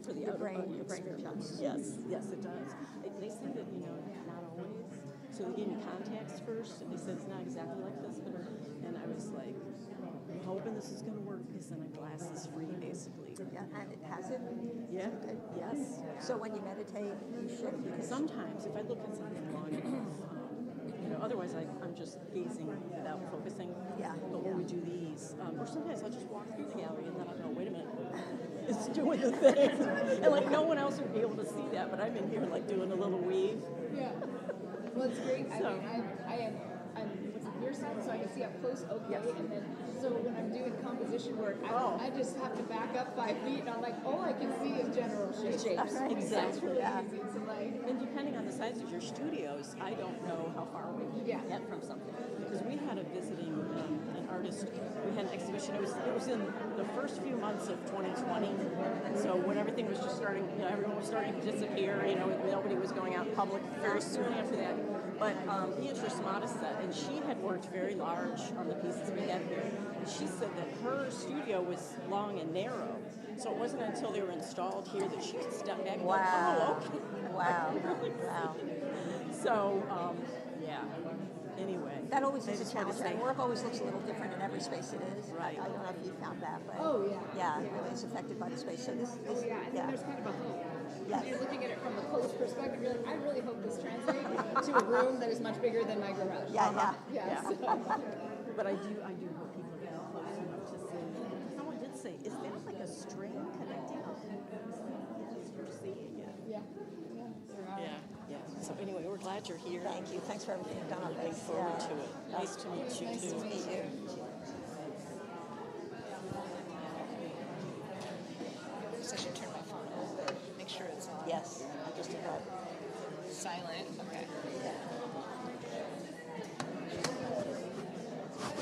for the brain experience. Yes, it does. They say that, not always. So they gave me contacts first, and they said it's not exactly like this, but and I was like, I'm hoping this is going to work because then a glass is free, basically. Yeah, and it has it? Yeah. Okay. Yes. So when you meditate, you shift? Sometimes, if I look at something long enough, otherwise I'm just gazing without focusing. Yeah. But when we do these, or sometimes I'll just walk through the gallery and then I'll go, wait a minute, it's doing the thing. And like no one else would be able to see that, but I'm in here like doing a little weave. Yeah. Well, it's great. So, I'm your side, so I can see up close, okay, and then, so when I'm doing composition work, I just have to back up 5 feet, and I'm like, all I can see is general shapes. Exactly. So it's really easy to And depending on the size of your studios, I don't know how far away you can get from something. Because we had a visiting, an artist, we had an exhibition, it was in the first few months of 2020, and so when everything was just starting, everyone was starting to disappear, nobody was going out in public very soon after that. But Beatrice Modesta, and she had worked very large on the pieces we had here. And she said that her studio was long and narrow. So it wasn't until they were installed here that she could step back and go, oh, okay. Wow. Wow. So, anyway. That always is a challenge. And work always looks a little different in every space it is. Right. I don't know if you found that, but yeah, it really is affected by the space. So this and then there's kind of a hope. Yes. You're looking at it from the close perspective. You're like, I really hope this translates to a room that is much bigger than my garage. Yeah. But I do hope people get close enough to see. Someone did say, is that like a string connecting? Yes, you're seeing it. Yeah. So anyway, we're glad you're here. Thank you. Thanks for everything you've done on this. Looking forward to it. Nice to meet you, Nice too. to meet you. I should turn my phone off. Make sure it's on. Yes, I just did that. Silent. Okay.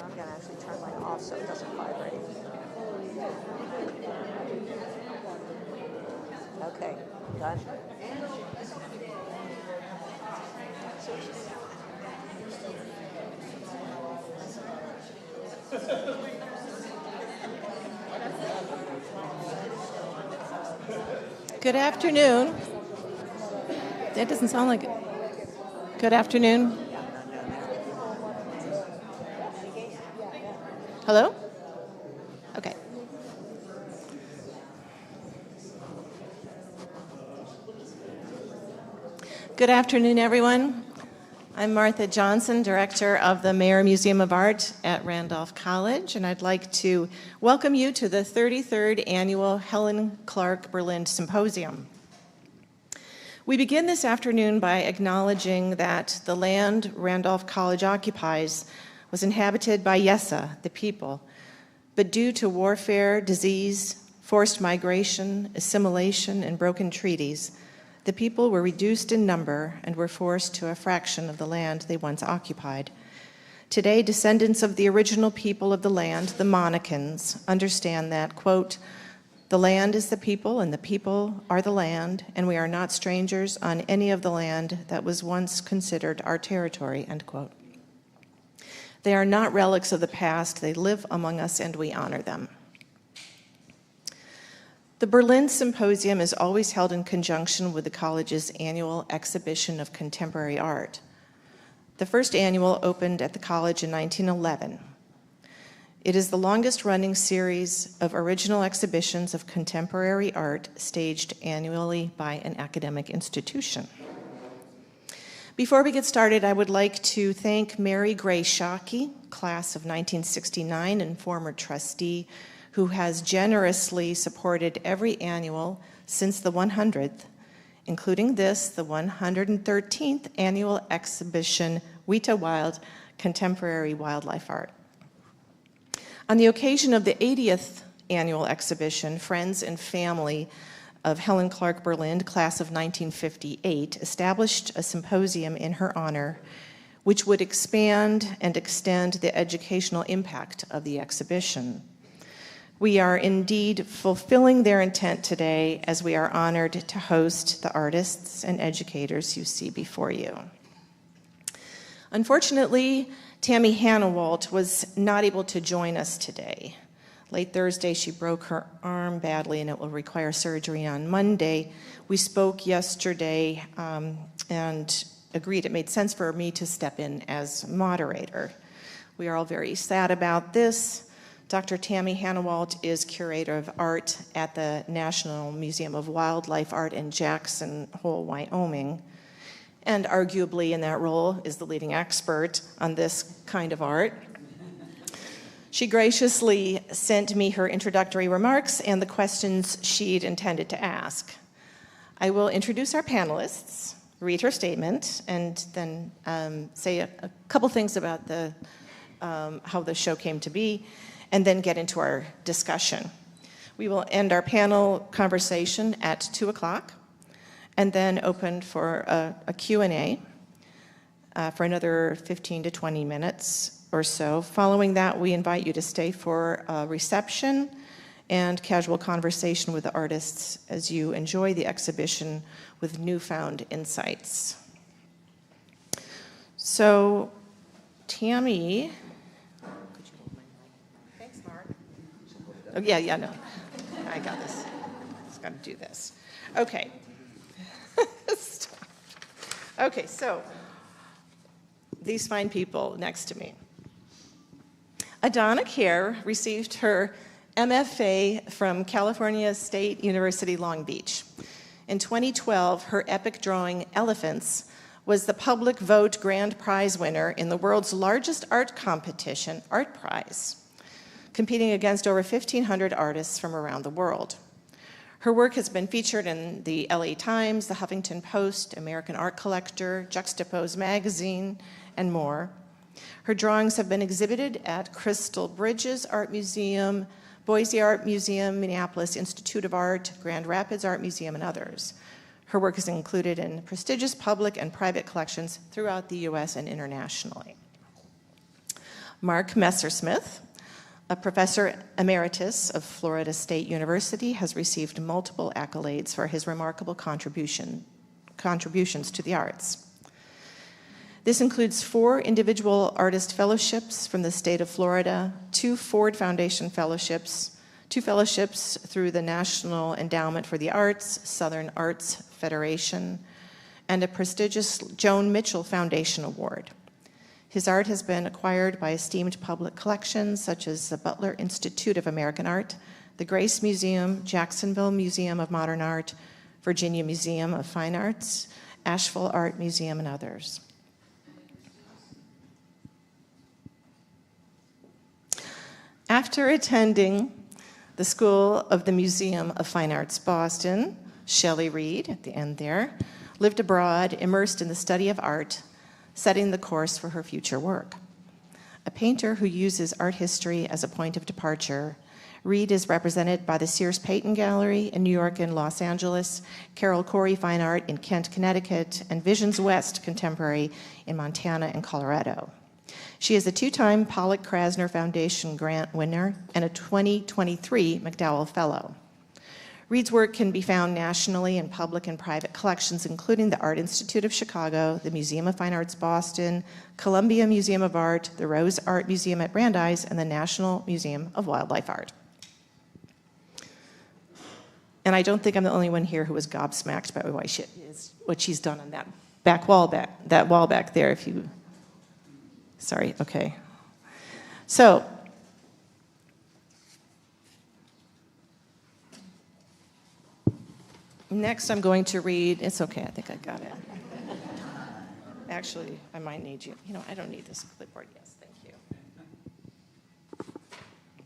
I'm going to actually turn mine off so it doesn't vibrate. Okay, done. Good afternoon. That doesn't sound like it. Good afternoon. Hello? Okay. Good afternoon, everyone. I'm Martha Johnson, director of the Maier Museum of Art at Randolph College, and I'd like to welcome you to the 33rd Annual Helen Clark Berlin Symposium. We begin this afternoon by acknowledging that the land Randolph College occupies was inhabited by Yesa, the people, but due to warfare, disease, forced migration, assimilation, and broken treaties, the people were reduced in number and were forced to a fraction of the land they once occupied. Today, descendants of the original people of the land, the Monicans, understand that, quote, "The land is the people, and the people are the land, and we are not strangers on any of the land that was once considered our territory," end quote. They are not relics of the past. They live among us, and we honor them. The Berlin Symposium is always held in conjunction with the college's annual exhibition of contemporary art. The first annual opened at the college in 1911. It is the longest-running series of original exhibitions of contemporary art staged annually by an academic institution. Before we get started, I would like to thank Mary Gray Shockey, class of 1969 and former trustee, who has generously supported every annual since the 100th, including this, the 113th annual exhibition, Vita Wild, Contemporary Wildlife Art. On the occasion of the 80th annual exhibition, friends and family of Helen Clark Berlin, class of 1958, established a symposium in her honor, which would expand and extend the educational impact of the exhibition. We are indeed fulfilling their intent today as we are honored to host the artists and educators you see before you. Unfortunately, Tammi Hanawalt was not able to join us today. Late Thursday, she broke her arm badly and it will require surgery on Monday. We spoke yesterday and agreed it made sense for me to step in as moderator. We are all very sad about this. Dr. Tammi Hanawalt is curator of art at the National Museum of Wildlife Art in Jackson Hole, Wyoming, and arguably in that role is the leading expert on this kind of art. She graciously sent me her introductory remarks and the questions she'd intended to ask. I will introduce our panelists, read her statement, and then say a couple things about how the show came to be, and then get into our discussion. We will end our panel conversation at 2 o'clock, and then open for a Q&A for another 15 to 20 minutes or so. Following that, we invite you to stay for a reception and casual conversation with the artists as you enjoy the exhibition with newfound insights. So, Tammi, could you hold my mic? Thanks, Mark. Oh, yeah, no. I got this. Just got to do this. Okay. Okay, so these fine people next to me. Adonna Khare received her MFA from California State University, Long Beach. In 2012, her epic drawing, Elephants, was the public vote grand prize winner in the world's largest art competition, Art Prize, competing against over 1,500 artists from around the world. Her work has been featured in the LA Times, the Huffington Post, American Art Collector, Juxtapose magazine, and more. Her drawings have been exhibited at Crystal Bridges Art Museum, Boise Art Museum, Minneapolis Institute of Art, Grand Rapids Art Museum, and others. Her work is included in prestigious public and private collections throughout the US and internationally. Mark Messersmith, a professor emeritus of Florida State University, has received multiple accolades for his remarkable contributions to the arts. This includes 4 individual artist fellowships from the state of Florida, 2 Ford Foundation fellowships, 2 fellowships through the National Endowment for the Arts, Southern Arts Federation, and a prestigious Joan Mitchell Foundation Award. His art has been acquired by esteemed public collections such as the Butler Institute of American Art, the Grace Museum, Jacksonville Museum of Modern Art, Virginia Museum of Fine Arts, Asheville Art Museum, and others. After attending the School of the Museum of Fine Arts, Boston, Shelley Reed, at the end there, lived abroad, immersed in the study of art, setting the course for her future work. A painter who uses art history as a point of departure, Reed is represented by the Sears Payton Gallery in New York and Los Angeles, Carol Corey Fine Art in Kent, Connecticut, and Visions West Contemporary in Montana and Colorado. She is a 2-time Pollock Krasner Foundation grant winner and a 2023 McDowell Fellow. Reed's work can be found nationally in public and private collections, including the Art Institute of Chicago, the Museum of Fine Arts Boston, Columbia Museum of Art, the Rose Art Museum at Brandeis, and the National Museum of Wildlife Art. And I don't think I'm the only one here who was gobsmacked by what she's done on that wall back there. If you, sorry, okay. So, next I'm going to read, it's okay, I think I got it. Actually, I might need you. You know, I don't need this clipboard. Yes, thank you. I'll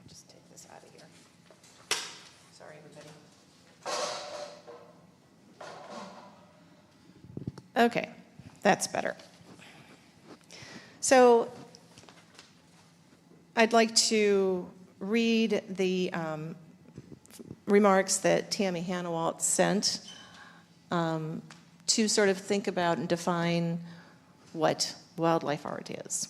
just take this out of here. Sorry, everybody. Okay, that's better. So, I'd like to read the remarks that Tammi Hanawalt sent to sort of think about and define what wildlife art is.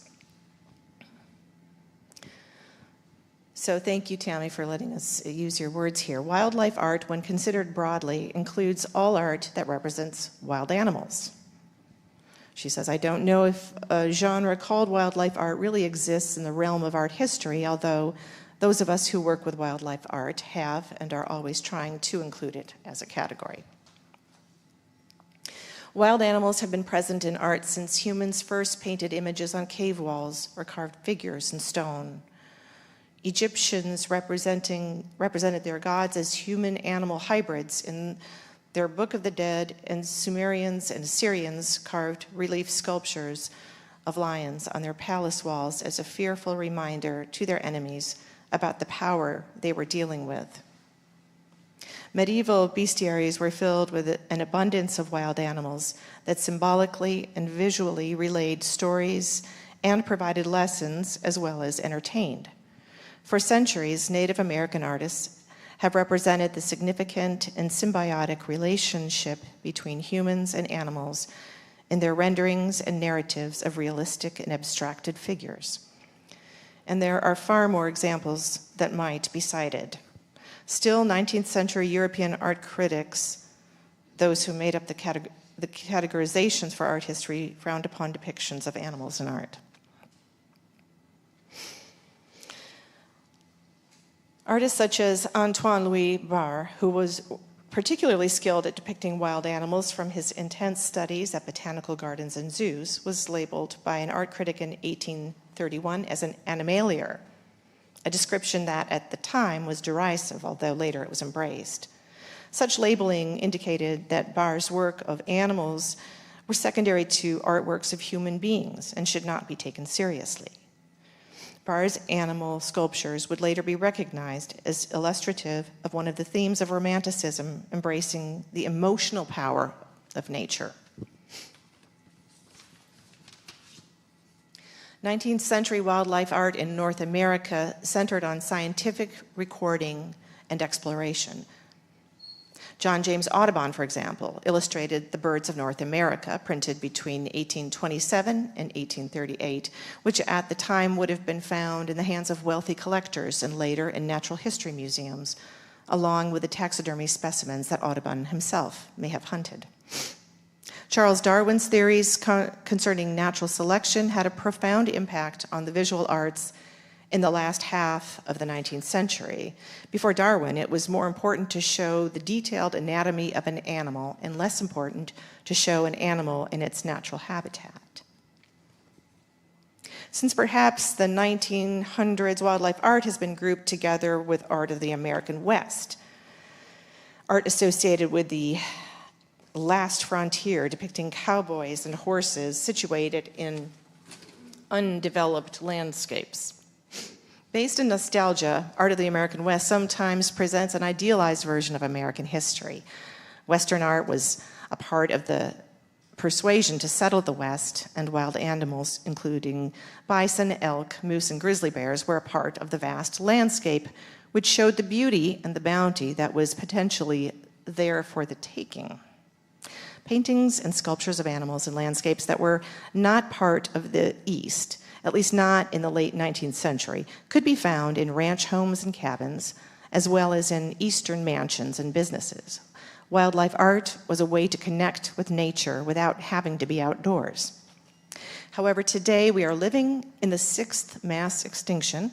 So thank you, Tammi, for letting us use your words here. Wildlife art, when considered broadly, includes all art that represents wild animals. She says, I don't know if a genre called wildlife art really exists in the realm of art history, although those of us who work with wildlife art have and are always trying to include it as a category. Wild animals have been present in art since humans first painted images on cave walls or carved figures in stone. Egyptians represented their gods as human-animal hybrids in their Book of the Dead, and Sumerians and Assyrians carved relief sculptures of lions on their palace walls as a fearful reminder to their enemies about the power they were dealing with. Medieval bestiaries were filled with an abundance of wild animals that symbolically and visually relayed stories and provided lessons as well as entertained. For centuries, Native American artists have represented the significant and symbiotic relationship between humans and animals in their renderings and narratives of realistic and abstracted figures. And there are far more examples that might be cited. Still, 19th century European art critics, those who made up the categorizations for art history, frowned upon depictions of animals in art. Artists such as Antoine-Louis Barre, who was particularly skilled at depicting wild animals from his intense studies at botanical gardens and zoos, was labeled by an art critic in 1831 as an animalier, a description that at the time was derisive, although later it was embraced. Such labeling indicated that Barre's work of animals were secondary to artworks of human beings and should not be taken seriously. Barre's animal sculptures would later be recognized as illustrative of one of the themes of Romanticism, embracing the emotional power of nature. 19th century wildlife art in North America centered on scientific recording and exploration. John James Audubon, for example, illustrated The Birds of North America, printed between 1827 and 1838, which at the time would have been found in the hands of wealthy collectors and later in natural history museums, along with the taxidermy specimens that Audubon himself may have hunted. Charles Darwin's theories concerning natural selection had a profound impact on the visual arts in the last half of the 19th century. Before Darwin, it was more important to show the detailed anatomy of an animal and less important to show an animal in its natural habitat. Since perhaps the 1900s, wildlife art has been grouped together with art of the American West, art associated with the last frontier, depicting cowboys and horses situated in undeveloped landscapes. Based in nostalgia, art of the American West sometimes presents an idealized version of American history. Western art was a part of the persuasion to settle the West, and wild animals, including bison, elk, moose, and grizzly bears, were a part of the vast landscape, which showed the beauty and the bounty that was potentially there for the taking. Paintings and sculptures of animals and landscapes that were not part of the East, at least not in the late 19th century, could be found in ranch homes and cabins, as well as in Eastern mansions and businesses. Wildlife art was a way to connect with nature without having to be outdoors. However, today we are living in the sixth mass extinction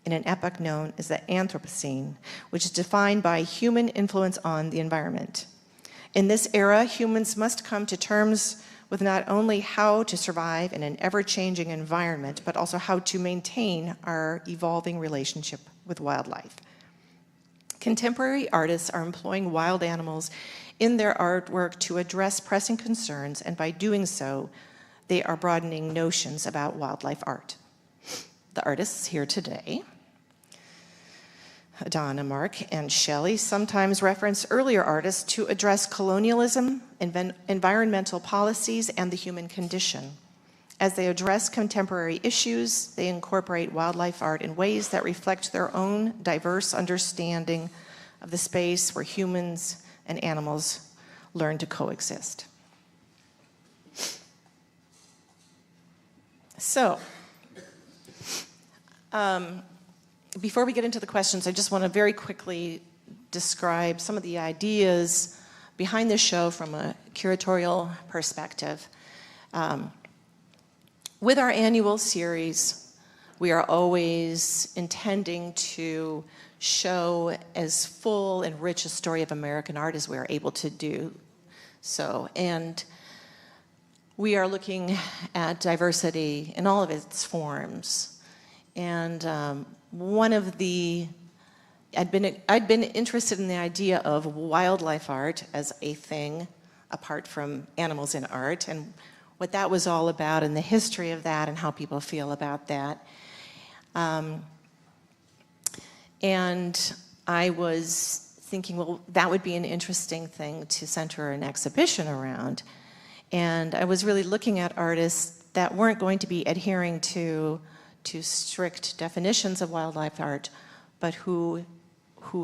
in an epoch known as the Anthropocene, which is defined by human influence on the environment. In this era, humans must come to terms with not only how to survive in an ever-changing environment, but also how to maintain our evolving relationship with wildlife. Contemporary artists are employing wild animals in their artwork to address pressing concerns, and by doing so, they are broadening notions about wildlife art. The artists here today, Adonna, Mark, and Shelley, sometimes reference earlier artists to address colonialism, environmental policies, and the human condition. As they address contemporary issues, they incorporate wildlife art in ways that reflect their own diverse understanding of the space where humans and animals learn to coexist. So, before we get into the questions, I just want to very quickly describe some of the ideas behind this show from a curatorial perspective. With our annual series, we are always intending to show as full and rich a story of American art as we are able to do so. And we are looking at diversity in all of its forms. And one of the, I'd been interested in the idea of wildlife art as a thing apart from animals in art, and what that was all about and the history of that and how people feel about that. And I was thinking, well, that would be an interesting thing to center an exhibition around. And I was really looking at artists that weren't going to be adhering to strict definitions of wildlife art, but who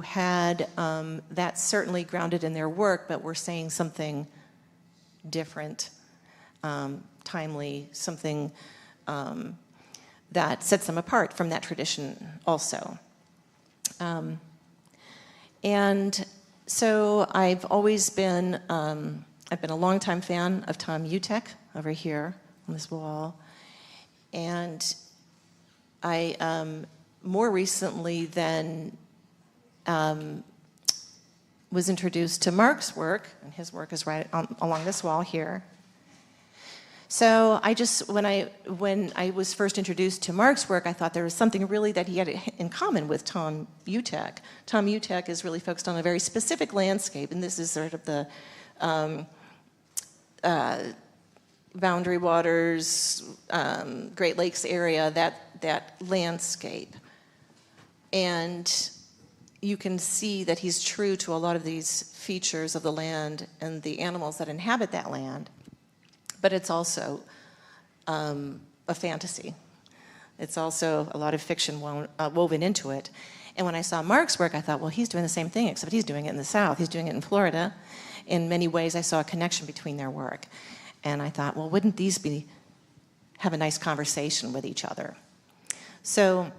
had that certainly grounded in their work, but were saying something different, timely, something that sets them apart from that tradition also. And so I've always been, I've been a longtime fan of Tom Utek over here on this wall. And I, more recently than was introduced to Mark's work, and his work is right along this wall here. So I just, when I was first introduced to Mark's work, I thought there was something really that he had in common with Tom Utek. Tom Utek is really focused on a very specific landscape, and this is sort of the Boundary Waters, Great Lakes area, that landscape. And you can see that he's true to a lot of these features of the land and the animals that inhabit that land. But it's also a fantasy. It's also a lot of fiction woven into it. And when I saw Mark's work, I thought, well, he's doing the same thing, except he's doing it in the South. He's doing it in Florida. In many ways, I saw a connection between their work. And I thought, well, wouldn't these have a nice conversation with each other? So,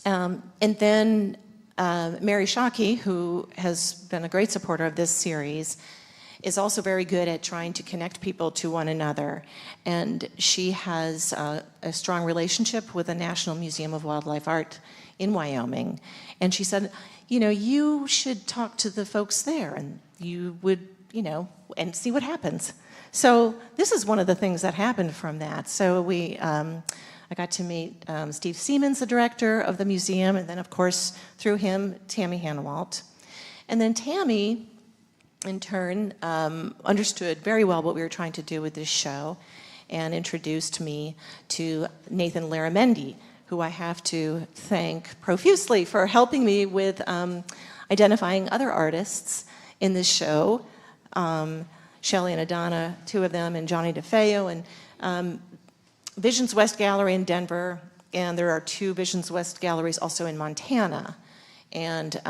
and then Mary Shockey, who has been a great supporter of this series, is also very good at trying to connect people to one another. And she has a strong relationship with the National Museum of Wildlife Art in Wyoming. And she said, you know, you should talk to the folks there, and you would, you know, and see what happens. So this is one of the things that happened from that. So I got to meet Steve Siemens, the director of the museum, and then, of course, through him, Tammi Hanawalt. And then Tammi, in turn, understood very well what we were trying to do with this show and introduced me to Nathan Laramendi, who I have to thank profusely for helping me with identifying other artists in this show. Shelley and Adonna, two of them, and Johnny DeFeo, and Visions West Gallery in Denver, and there are two Visions West galleries also in Montana. And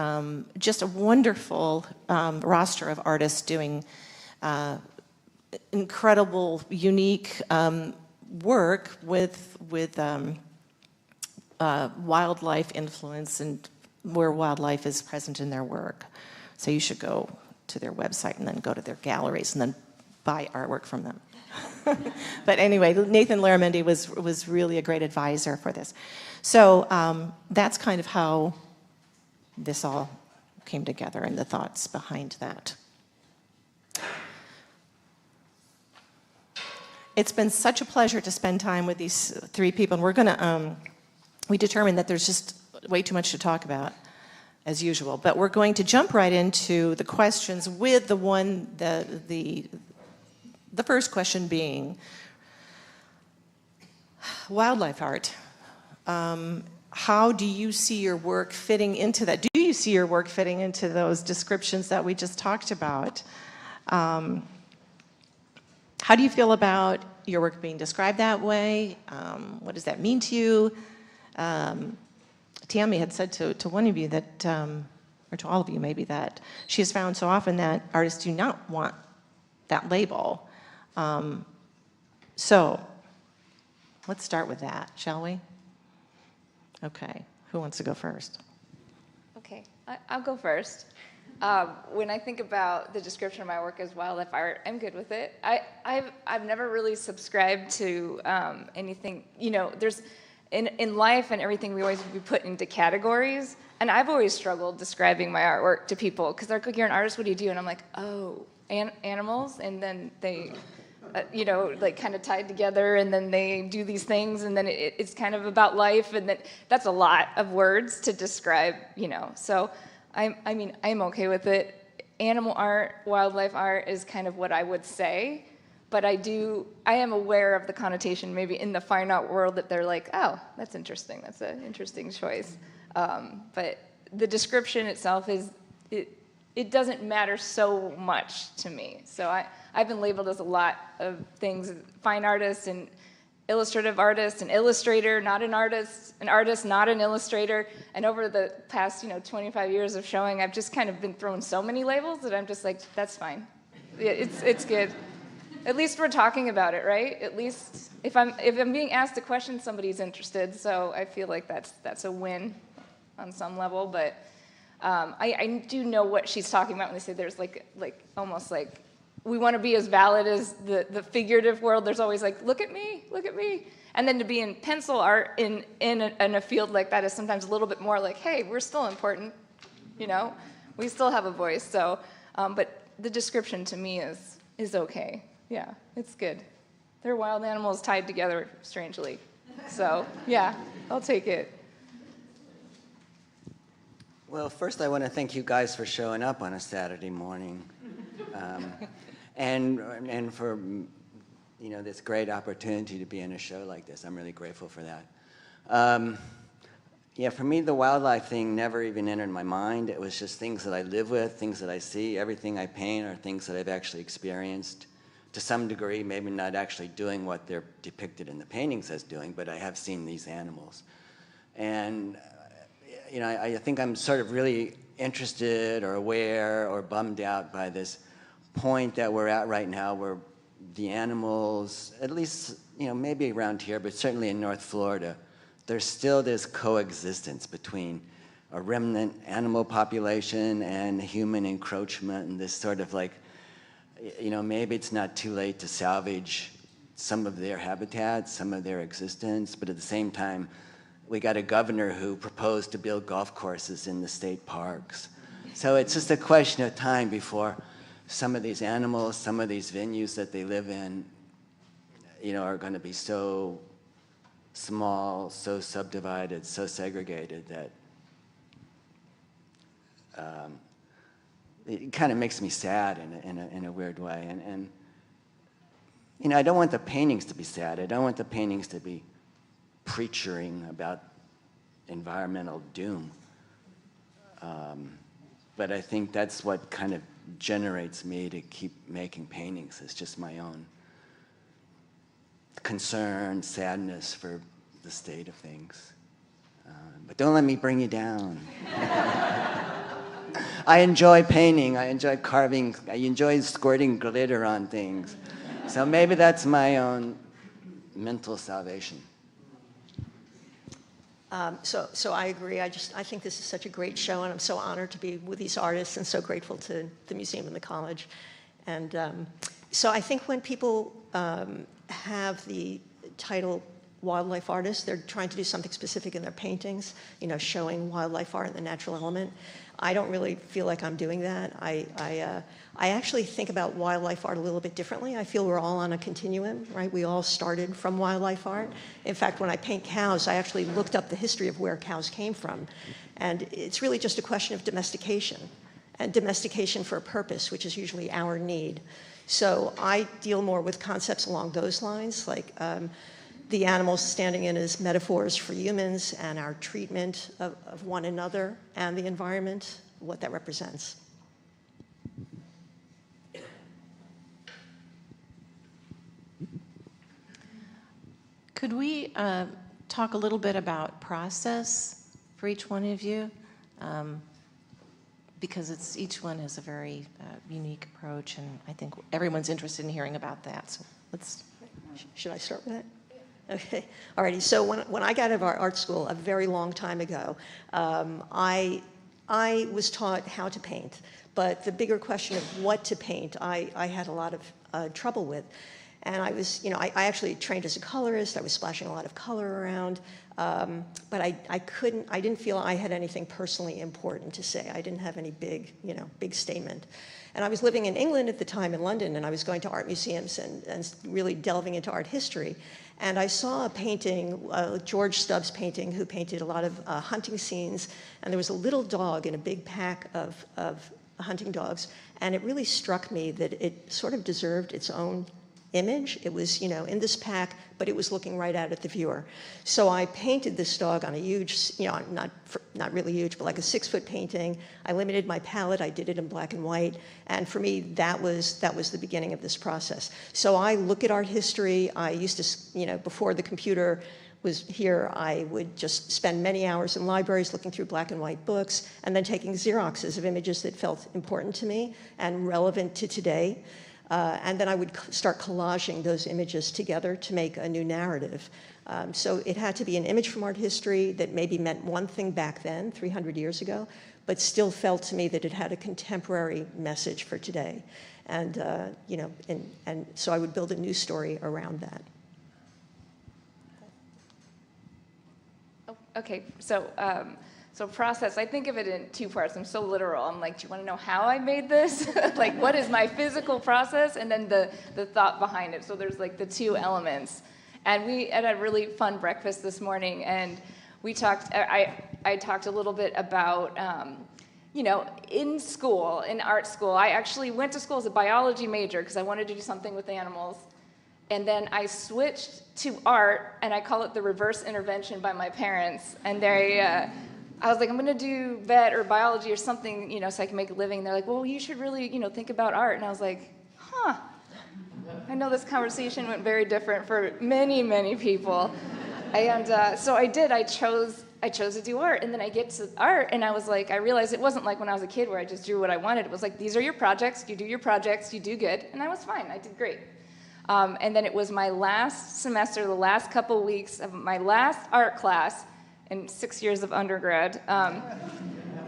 just a wonderful roster of artists doing incredible, unique work with wildlife influence and where wildlife is present in their work. So you should go to their website and then go to their galleries and then buy artwork from them. But anyway, Nathan Laramendi was really a great advisor for this. So that's kind of how this all came together and the thoughts behind that. It's been such a pleasure to spend time with these three people. And we're going to, we determined that there's just way too much to talk about, as usual. But we're going to jump right into the questions with the one, the first question being, wildlife art. How do you see your work fitting into that? Do you see your work fitting into those descriptions that we just talked about? How do you feel about your work being described that way? What does that mean to you? Tammi had said to one of you that, or to all of you maybe, that she has found so often that artists do not want that label. So let's start with that, shall we? Okay, who wants to go first? Okay, I'll go first. When I think about the description of my work as wildlife art, I'm good with it. I've never really subscribed to anything, you know, there's, in life and everything, we always be put into categories. And I've always struggled describing my artwork to people because they're like, "You're an artist, what do you do?" And I'm like, "Oh, animals." And then they, like kind of tied together, and then they do these things, and then it's kind of about life, and then that's a lot of words to describe, So I'm okay with it. Animal art, wildlife art is kind of what I would say, but I am aware of the connotation maybe in the fine art world that they're like, "Oh, that's interesting. That's an interesting choice." But the description itself it doesn't matter so much to me. So I've been labeled as a lot of things: fine artist, and illustrative artist, an illustrator, not an artist, not an illustrator. And over the past 25 years of showing, I've just kind of been thrown so many labels that I'm just like, that's fine. It's good. At least we're talking about it, right? At least if I'm being asked a question, somebody's interested. So I feel like that's a win on some level. But I do know what she's talking about when they say there's like almost like we want to be as valid as the figurative world. There's always like, look at me. And then to be in pencil art in a field like that is sometimes a little bit more like, hey, we're still important, we still have a voice. So, but the description to me is okay. Yeah, it's good. They're wild animals tied together strangely. So yeah, I'll take it. Well, first I want to thank you guys for showing up on a Saturday morning. And for this great opportunity to be in a show like this. I'm really grateful for that. For me, the wildlife thing never even entered my mind. It was just things that I live with, things that I see. Everything I paint are things that I've actually experienced to some degree, maybe not actually doing what they're depicted in the paintings as doing, but I have seen these animals. And I think I'm sort of really interested or aware or bummed out by this point that we're at right now where the animals, at least, maybe around here, but certainly in North Florida, there's still this coexistence between a remnant animal population and human encroachment, and this sort of like, maybe it's not too late to salvage some of their habitats, some of their existence, but at the same time, we got a governor who proposed to build golf courses in the state parks. So it's just a question of time before some of these animals, some of these venues that they live in, are going to be so small, so subdivided, so segregated that it kind of makes me sad in a weird way. And I don't want the paintings to be sad. I don't want the paintings to be preaching about environmental doom. But I think that's what kind of generates me to keep making paintings. It's just my own concern, sadness for the state of things. But don't let me bring you down. I enjoy painting, I enjoy carving, I enjoy squirting glitter on things. So maybe that's my own mental salvation. So I agree. I think this is such a great show, and I'm so honored to be with these artists and so grateful to the museum and the college. And so I think when people have the title wildlife artist, they're trying to do something specific in their paintings, showing wildlife art and the natural element. I don't really feel like I'm doing that. I actually think about wildlife art a little bit differently. I feel we're all on a continuum, right? We all started from wildlife art. In fact, when I paint cows, I actually looked up the history of where cows came from. And it's really just a question of domestication, and domestication for a purpose, which is usually our need. So I deal more with concepts along those lines, like the animals standing in as metaphors for humans and our treatment of one another and the environment, what that represents. Could we talk a little bit about process for each one of you? Because each one has a very unique approach, and I think everyone's interested in hearing about that. So let's. Should I start with that? Okay. Alrighty. So when I got out of our art school a very long time ago, I was taught how to paint, but the bigger question of what to paint, I had a lot of trouble with. And I was, I actually trained as a colorist. I was splashing a lot of color around. But I didn't feel I had anything personally important to say. I didn't have any big statement. And I was living in England at the time, in London, and I was going to art museums and really delving into art history. And I saw a painting, George Stubbs' painting, who painted a lot of hunting scenes, and there was a little dog in a big pack of hunting dogs, and it really struck me that it sort of deserved its own image. It was, in this pack, but it was looking right out at the viewer. So I painted this dog on a huge, not really huge, but like a 6-foot painting. I limited my palette. I did it in black and white. And for me, that was the beginning of this process. So I look at art history. I used to, before the computer was here, I would just spend many hours in libraries looking through black and white books and then taking Xeroxes of images that felt important to me and relevant to today. And then I would start collaging those images together to make a new narrative. So it had to be an image from art history that maybe meant one thing back then, 300 years ago, but still felt to me that it had a contemporary message for today. And, and so I would build a new story around that. Oh, okay, so process, I think of it in 2 parts. I'm so literal. I'm like, do you want to know how I made this? Like, what is my physical process? And then the thought behind it. So there's like the 2 elements. And we had a really fun breakfast this morning, and we talked, I talked a little bit about, in school, in art school, I actually went to school as a biology major because I wanted to do something with animals. And then I switched to art, and I call it the reverse intervention by my parents. And I was like, I'm going to do vet or biology or something, so I can make a living. And they're like, well, you should really, think about art. And I was like, huh. I know this conversation went very different for many, many people. And so I did. I chose to do art. And then I get to art, and I was like, I realized it wasn't like when I was a kid where I just drew what I wanted. It was like, these are your projects. You do your projects. You do good. And I was fine. I did great. And then it was my last semester, the last couple weeks of my last art class in 6 years of undergrad.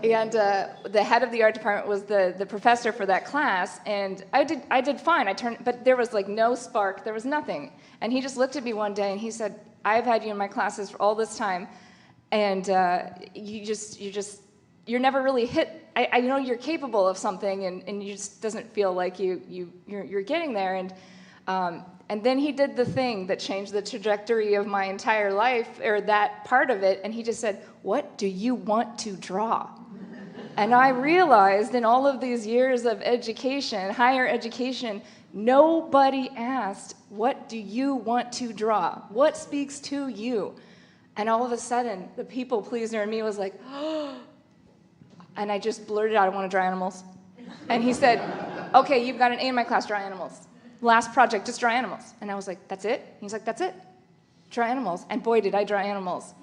And the head of the art department was the professor for that class, and I did fine. But there was like no spark. There was nothing. And he just looked at me one day and he said, I've had you in my classes for all this time, and you're never really hit. I know you're capable of something, and you just doesn't feel like you're getting there. And then he did the thing that changed the trajectory of my entire life, or that part of it, and he just said, what do you want to draw? And I realized in all of these years of education, higher education, nobody asked, what do you want to draw? What speaks to you? And all of a sudden, the people pleaser in me was like, oh, and I just blurted out, I want to draw animals. And he said, okay, you've got an A in my class, draw animals. Last project, just draw animals. And I was like, that's it? He's like, that's it. Draw animals. And boy, did I draw animals.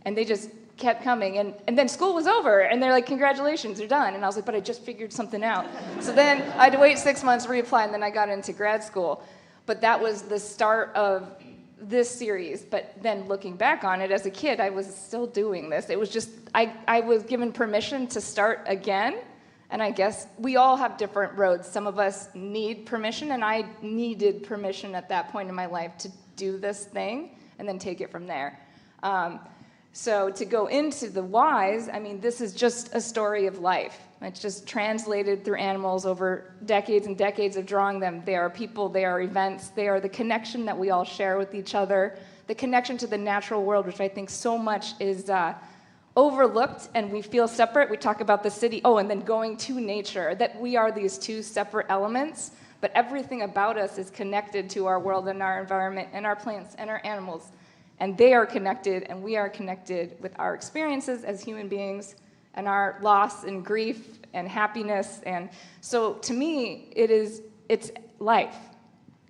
And they just kept coming. And then school was over, and they're like, congratulations, you're done. And I was like, but I just figured something out. So then I had to wait 6 months, reapply, and then I got into grad school. But that was the start of this series. But then looking back on it, as a kid, I was still doing this. It was just, I was given permission to start again. And I guess we all have different roads. Some of us need permission, and I needed permission at that point in my life to do this thing and then take it from there. So to go into the whys, I mean, this is just a story of life. It's just translated through animals over decades and decades of drawing them. They are people, they are events, they are the connection that we all share with each other, the connection to the natural world, which I think so much is overlooked, and we feel separate. We talk about the city, and then going to nature, that we are these 2 separate elements, but everything about us is connected to our world and our environment and our plants and our animals, and they are connected, and we are connected with our experiences as human beings and our loss and grief and happiness. And so to me, it's life,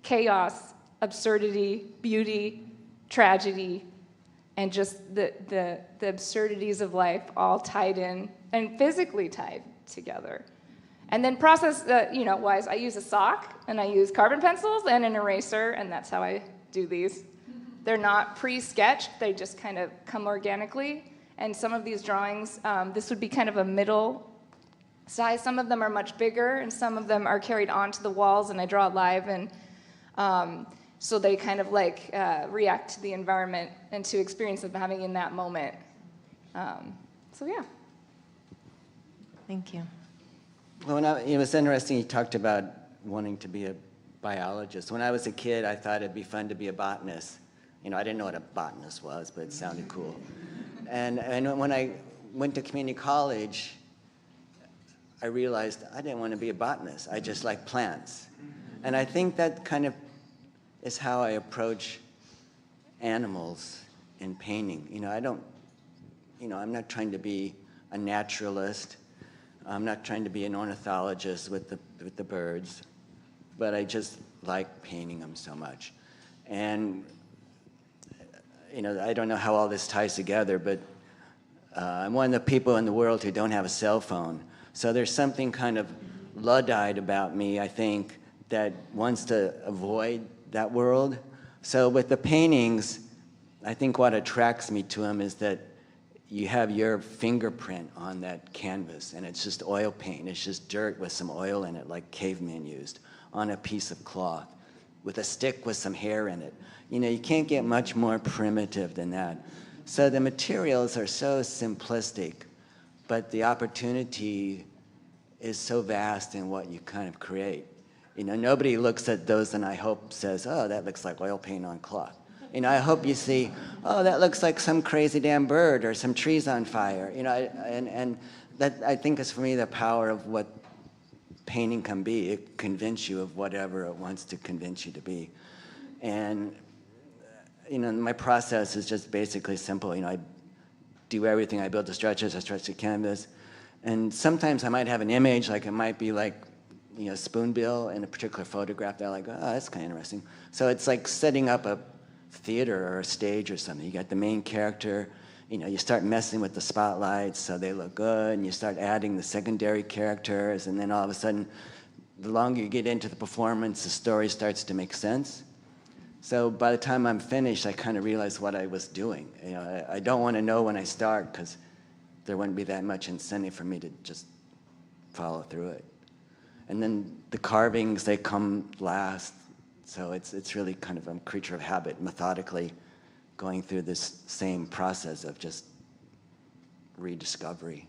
chaos, absurdity, beauty, tragedy, and just the absurdities of life all tied in and physically tied together. And then process, wise, I use a sock, and I use carbon pencils and an eraser, and that's how I do these. They're not pre-sketched, they just kind of come organically. And some of these drawings, this would be kind of a middle size. Some of them are much bigger, and some of them are carried onto the walls, and I draw live. And so they kind of like react to the environment and to experience of having in that moment. So yeah. Thank you. Well, it was interesting you talked about wanting to be a biologist. When I was a kid, I thought it'd be fun to be a botanist. I didn't know what a botanist was, but it sounded cool. And when I went to community college, I realized I didn't want to be a botanist. I just like plants. And I think that kind of is how I approach animals in painting. I'm not trying to be a naturalist. I'm not trying to be an ornithologist with the birds, but I just like painting them so much. And I don't know how all this ties together, but I'm one of the people in the world who don't have a cell phone. So there's something kind of Luddite about me, I think, that wants to avoid that world. So with the paintings, I think what attracts me to them is that you have your fingerprint on that canvas, and it's just oil paint. It's just dirt with some oil in it, like cavemen used, on a piece of cloth, with a stick with some hair in it. You can't get much more primitive than that. So the materials are so simplistic, but the opportunity is so vast in what you kind of create. Nobody looks at those and I hope says, oh, that looks like oil paint on cloth. I hope you see, oh, that looks like some crazy damn bird or some trees on fire. And that, I think, is for me the power of what painting can be. It convinces you of whatever it wants to convince you to be. And my process is just basically simple. I do everything. I build the stretches, I stretch the canvas. And sometimes I might have an image, like it might be like, spoonbill in a particular photograph that I like, oh, that's kind of interesting. So it's like setting up a theater or a stage or something. You got the main character, you start messing with the spotlights so they look good, and you start adding the secondary characters, and then all of a sudden, the longer you get into the performance, the story starts to make sense. So by the time I'm finished, I kind of realize what I was doing. I don't want to know when I start, because there wouldn't be that much incentive for me to just follow through it. And then the carvings, they come last. So it's really kind of a creature of habit, methodically going through this same process of just rediscovery.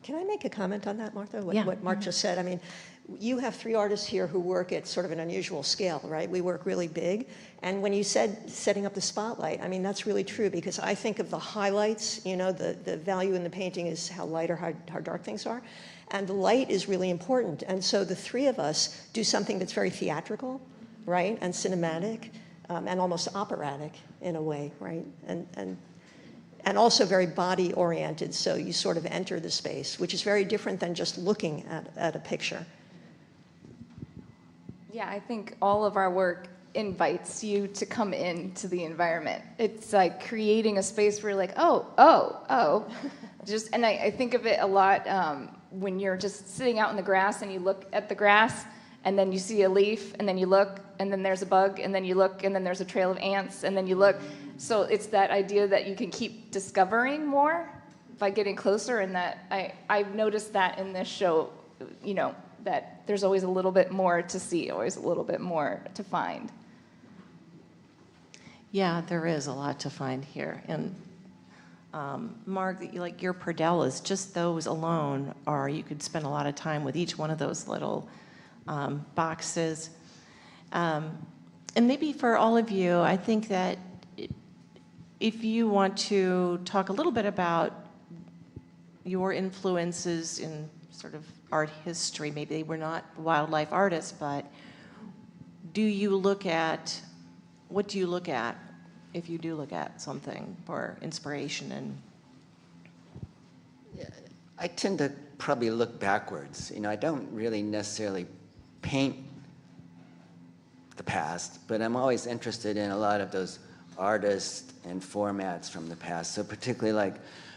Can I make a comment on that, Martha? Yeah. What Mark just said. I mean, you have 3 artists here who work at sort of an unusual scale, right? We work really big. And when you said setting up the spotlight, I mean, that's really true, because I think of the highlights, the value in the painting is how light or how dark things are. And the light is really important. And so the 3 of us do something that's very theatrical, right? And cinematic, and almost operatic in a way, right? And also very body-oriented, so you sort of enter the space, which is very different than just looking at a picture. Yeah, I think all of our work invites you to come into the environment. It's like creating a space where you're like, oh. And I think of it a lot when you're just sitting out in the grass and you look at the grass, and then you see a leaf, and then you look, and then there's a bug, and then you look, and then there's a trail of ants, and then you look. So it's that idea that you can keep discovering more by getting closer, and that I've noticed that in this show, that there's always a little bit more to see, always a little bit more to find. Yeah, there is a lot to find here. And Mark, like your Perdellas, just those alone you could spend a lot of time with each one of those little boxes. And maybe for all of you, I think that if you want to talk a little bit about your influences in sort of art history, maybe they were not wildlife artists, but what do you look at if you do look at something for inspiration? And Yeah, I tend to probably look backwards. I don't really necessarily paint the past, but I'm always interested in a lot of those artists and formats from the past. So particularly,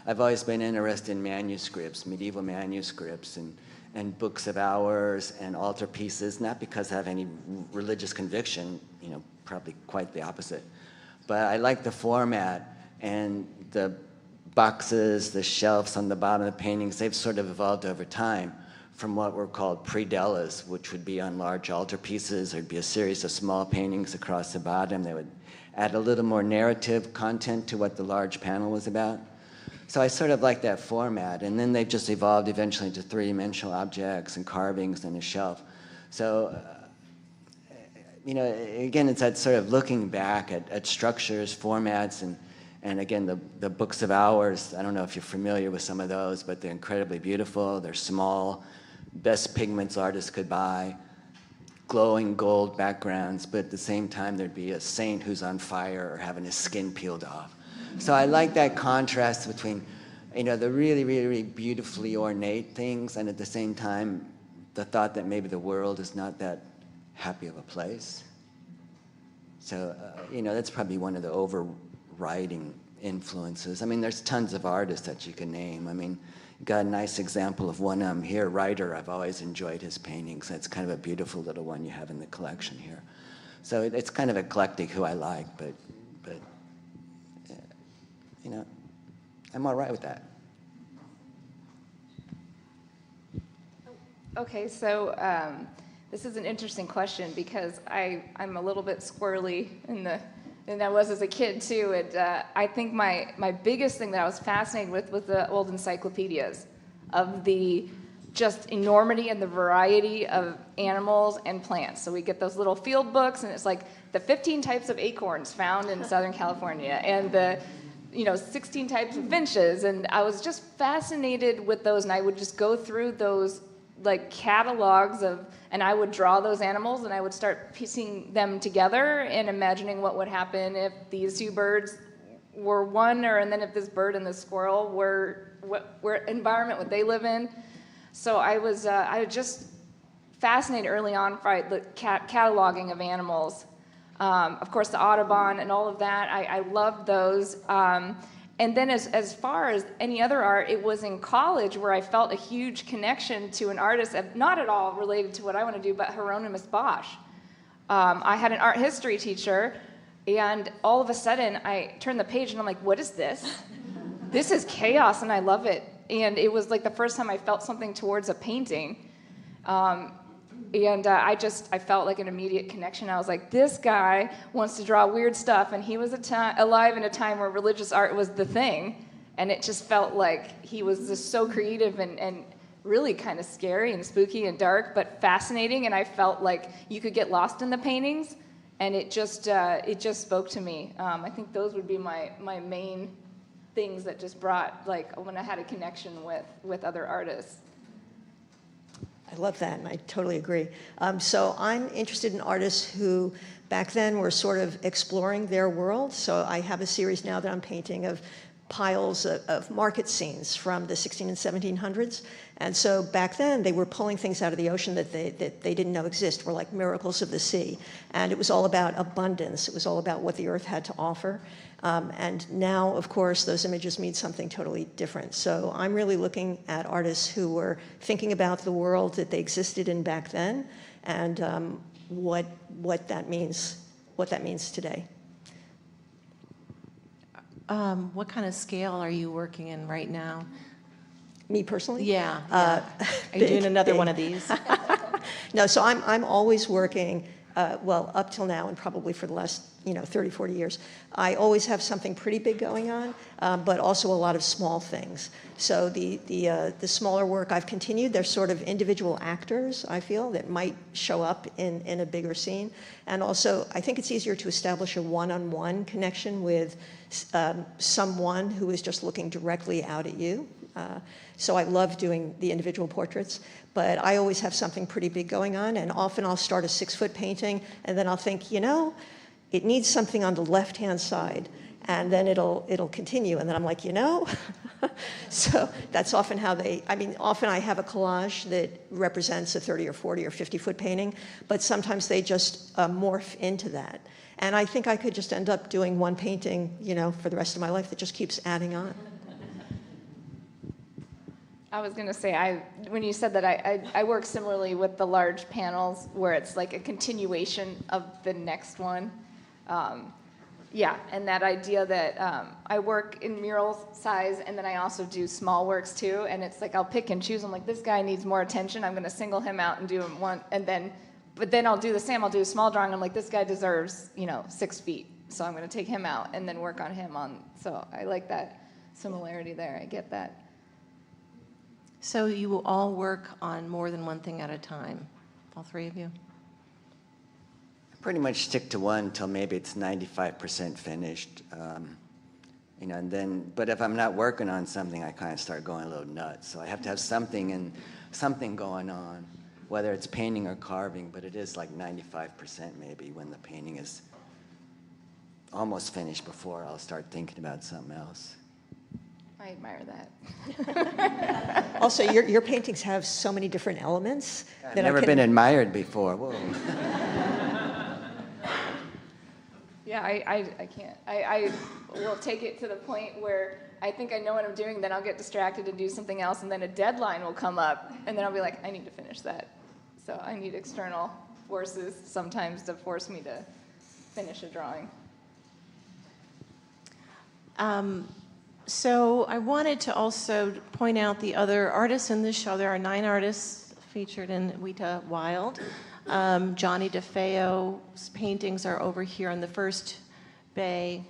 I've always been interested in manuscripts, medieval manuscripts, and books of hours and altarpieces, not because I have any religious conviction, probably quite the opposite. But I like the format, and the boxes, the shelves on the bottom of the paintings, they've sort of evolved over time from what were called predellas, which would be on large altarpieces. There'd be a series of small paintings across the bottom. They would add a little more narrative content to what the large panel was about. So I sort of like that format. And then they've just evolved eventually into three-dimensional objects and carvings and a shelf. So, you know, again, it's that sort of looking back at structures, formats, and again, the books of hours. I don't know if you're familiar with some of those, but they're incredibly beautiful. They're small, best pigments artists could buy, glowing gold backgrounds, but at the same time, there'd be a saint who's on fire or having his skin peeled off. So I like that contrast between, you know, the really, really, really beautifully ornate things, and at the same time, the thought that maybe the world is not that happy of a place. So, you know, that's probably one of the overriding influences. I mean, there's tons of artists that you can name. I mean, you got a nice example of one here, Ryder. I've always enjoyed his paintings. That's kind of a beautiful little one you have in the collection here. So it's kind of eclectic who I like, but you know, I'm all right with that. Okay, so this is an interesting question because I'm a little bit squirrely and I was as a kid too. And I think my biggest thing that I was fascinated with was the old encyclopedias of the just enormity and the variety of animals and plants. So we get those little field books, and it's like the 15 types of acorns found in Southern California, and the 16 types of finches. And I was just fascinated with those, and I would just go through those like catalogs of, and I would draw those animals, and I would start piecing them together and imagining what would happen if these two birds were one, and then if this bird and this squirrel were, what environment would they live in. So I was just fascinated early on by the cataloging of animals. Of course, the Audubon and all of that, I loved those. And then as far as any other art, it was in college where I felt a huge connection to an artist, not at all related to what I want to do, but Hieronymus Bosch. I had an art history teacher, and all of a sudden I turned the page and I'm like, what is this? This is chaos, and I love it. And it was like the first time I felt something towards a painting. And I felt like an immediate connection. I was like, this guy wants to draw weird stuff, and he was alive in a time where religious art was the thing, and it just felt like he was just so creative and really kind of scary and spooky and dark, but fascinating, and I felt like you could get lost in the paintings, and it just spoke to me. I think those would be my main things that just brought, like, when I had a connection with other artists. I love that, and I totally agree. So I'm interested in artists who back then were sort of exploring their world. So I have a series now that I'm painting of piles of market scenes from the 16 and 1700s. And so back then they were pulling things out of the ocean that they didn't know exist, were like miracles of the sea. And it was all about abundance. It was all about what the earth had to offer. And now, of course, those images mean something totally different. So I'm really looking at artists who were thinking about the world that they existed in back then, and what that means today. What kind of scale are you working in right now? Me personally? Yeah. Are you doing another one of these? No, so I'm always working, well, up till now and probably for the last 30, 40 years, I always have something pretty big going on, but also a lot of small things. So the smaller work I've continued, they're sort of individual actors, I feel, that might show up in a bigger scene. And also, I think it's easier to establish a one-on-one connection with someone who is just looking directly out at you. So I love doing the individual portraits, but I always have something pretty big going on, and often I'll start a 6-foot painting, and then I'll think, it needs something on the left-hand side, and then it'll continue, and then I'm like, So that's often how often I have a collage that represents a 30 or 40 or 50-foot painting, but sometimes they just morph into that. And I think I could just end up doing one painting, for the rest of my life that just keeps adding on. I was going to say, when you said that, I work similarly with the large panels where it's like a continuation of the next one. Yeah, and that idea that I work in mural size, and then I also do small works too, and it's like I'll pick and choose. I'm like, this guy needs more attention. I'm going to single him out and do him one, but then I'll do the same. I'll do a small drawing. I'm like, this guy deserves, 6 feet, so I'm going to take him out and then work on him on. So I like that similarity there. I get that. So you will all work on more than one thing at a time, all three of you? Pretty much stick to one until maybe it's 95% finished. And then, but if I'm not working on something, I kind of start going a little nuts. So I have to have something going on, whether it's painting or carving, but it is like 95% maybe when the painting is almost finished before I'll start thinking about something else. I admire that. Also, your paintings have so many different elements. I've that never been admired before. Whoa. Yeah, I can't. I will take it to the point where I think I know what I'm doing, then I'll get distracted and do something else, and then a deadline will come up, and then I'll be like, I need to finish that. So I need external forces sometimes to force me to finish a drawing. So I wanted to also point out the other artists in this show. There are 9 artists featured in Vita Wild. Johnny DeFeo's paintings are over here on the first bay.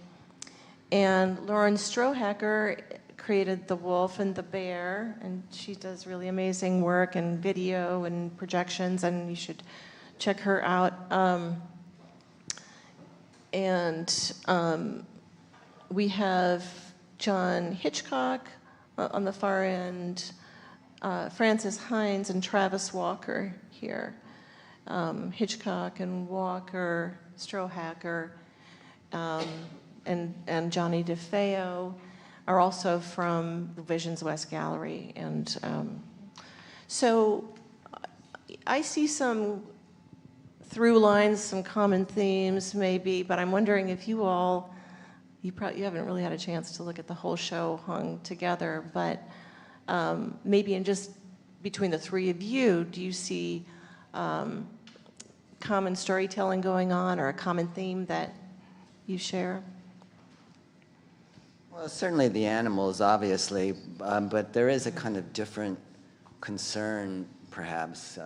And Lauren Strohacker created the wolf and the bear, and she does really amazing work and video and projections, and you should check her out. We have John Hitchcock on the far end, Francis Hines and Travis Walker here. Hitchcock and Walker, Strohacker, and Johnny DeFeo are also from the Visions West Gallery. And so I see some through lines, some common themes maybe, but I'm wondering if you all, you haven't really had a chance to look at the whole show hung together, but maybe in just between the three of you, do you see common storytelling going on or a common theme that you share? Well, certainly the animals, obviously, but there is a kind of different concern, perhaps.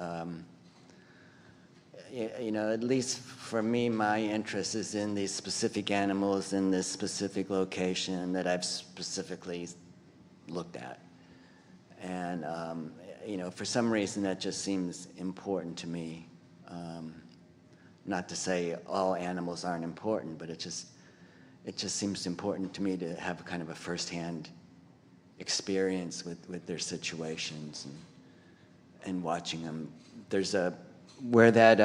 At least for me, my interest is in these specific animals in this specific location that I've specifically looked at. And, for some reason, that just seems important to me. Not to say all animals aren't important, but it just seems important to me to have kind of a firsthand experience with their situations and watching them. There's where that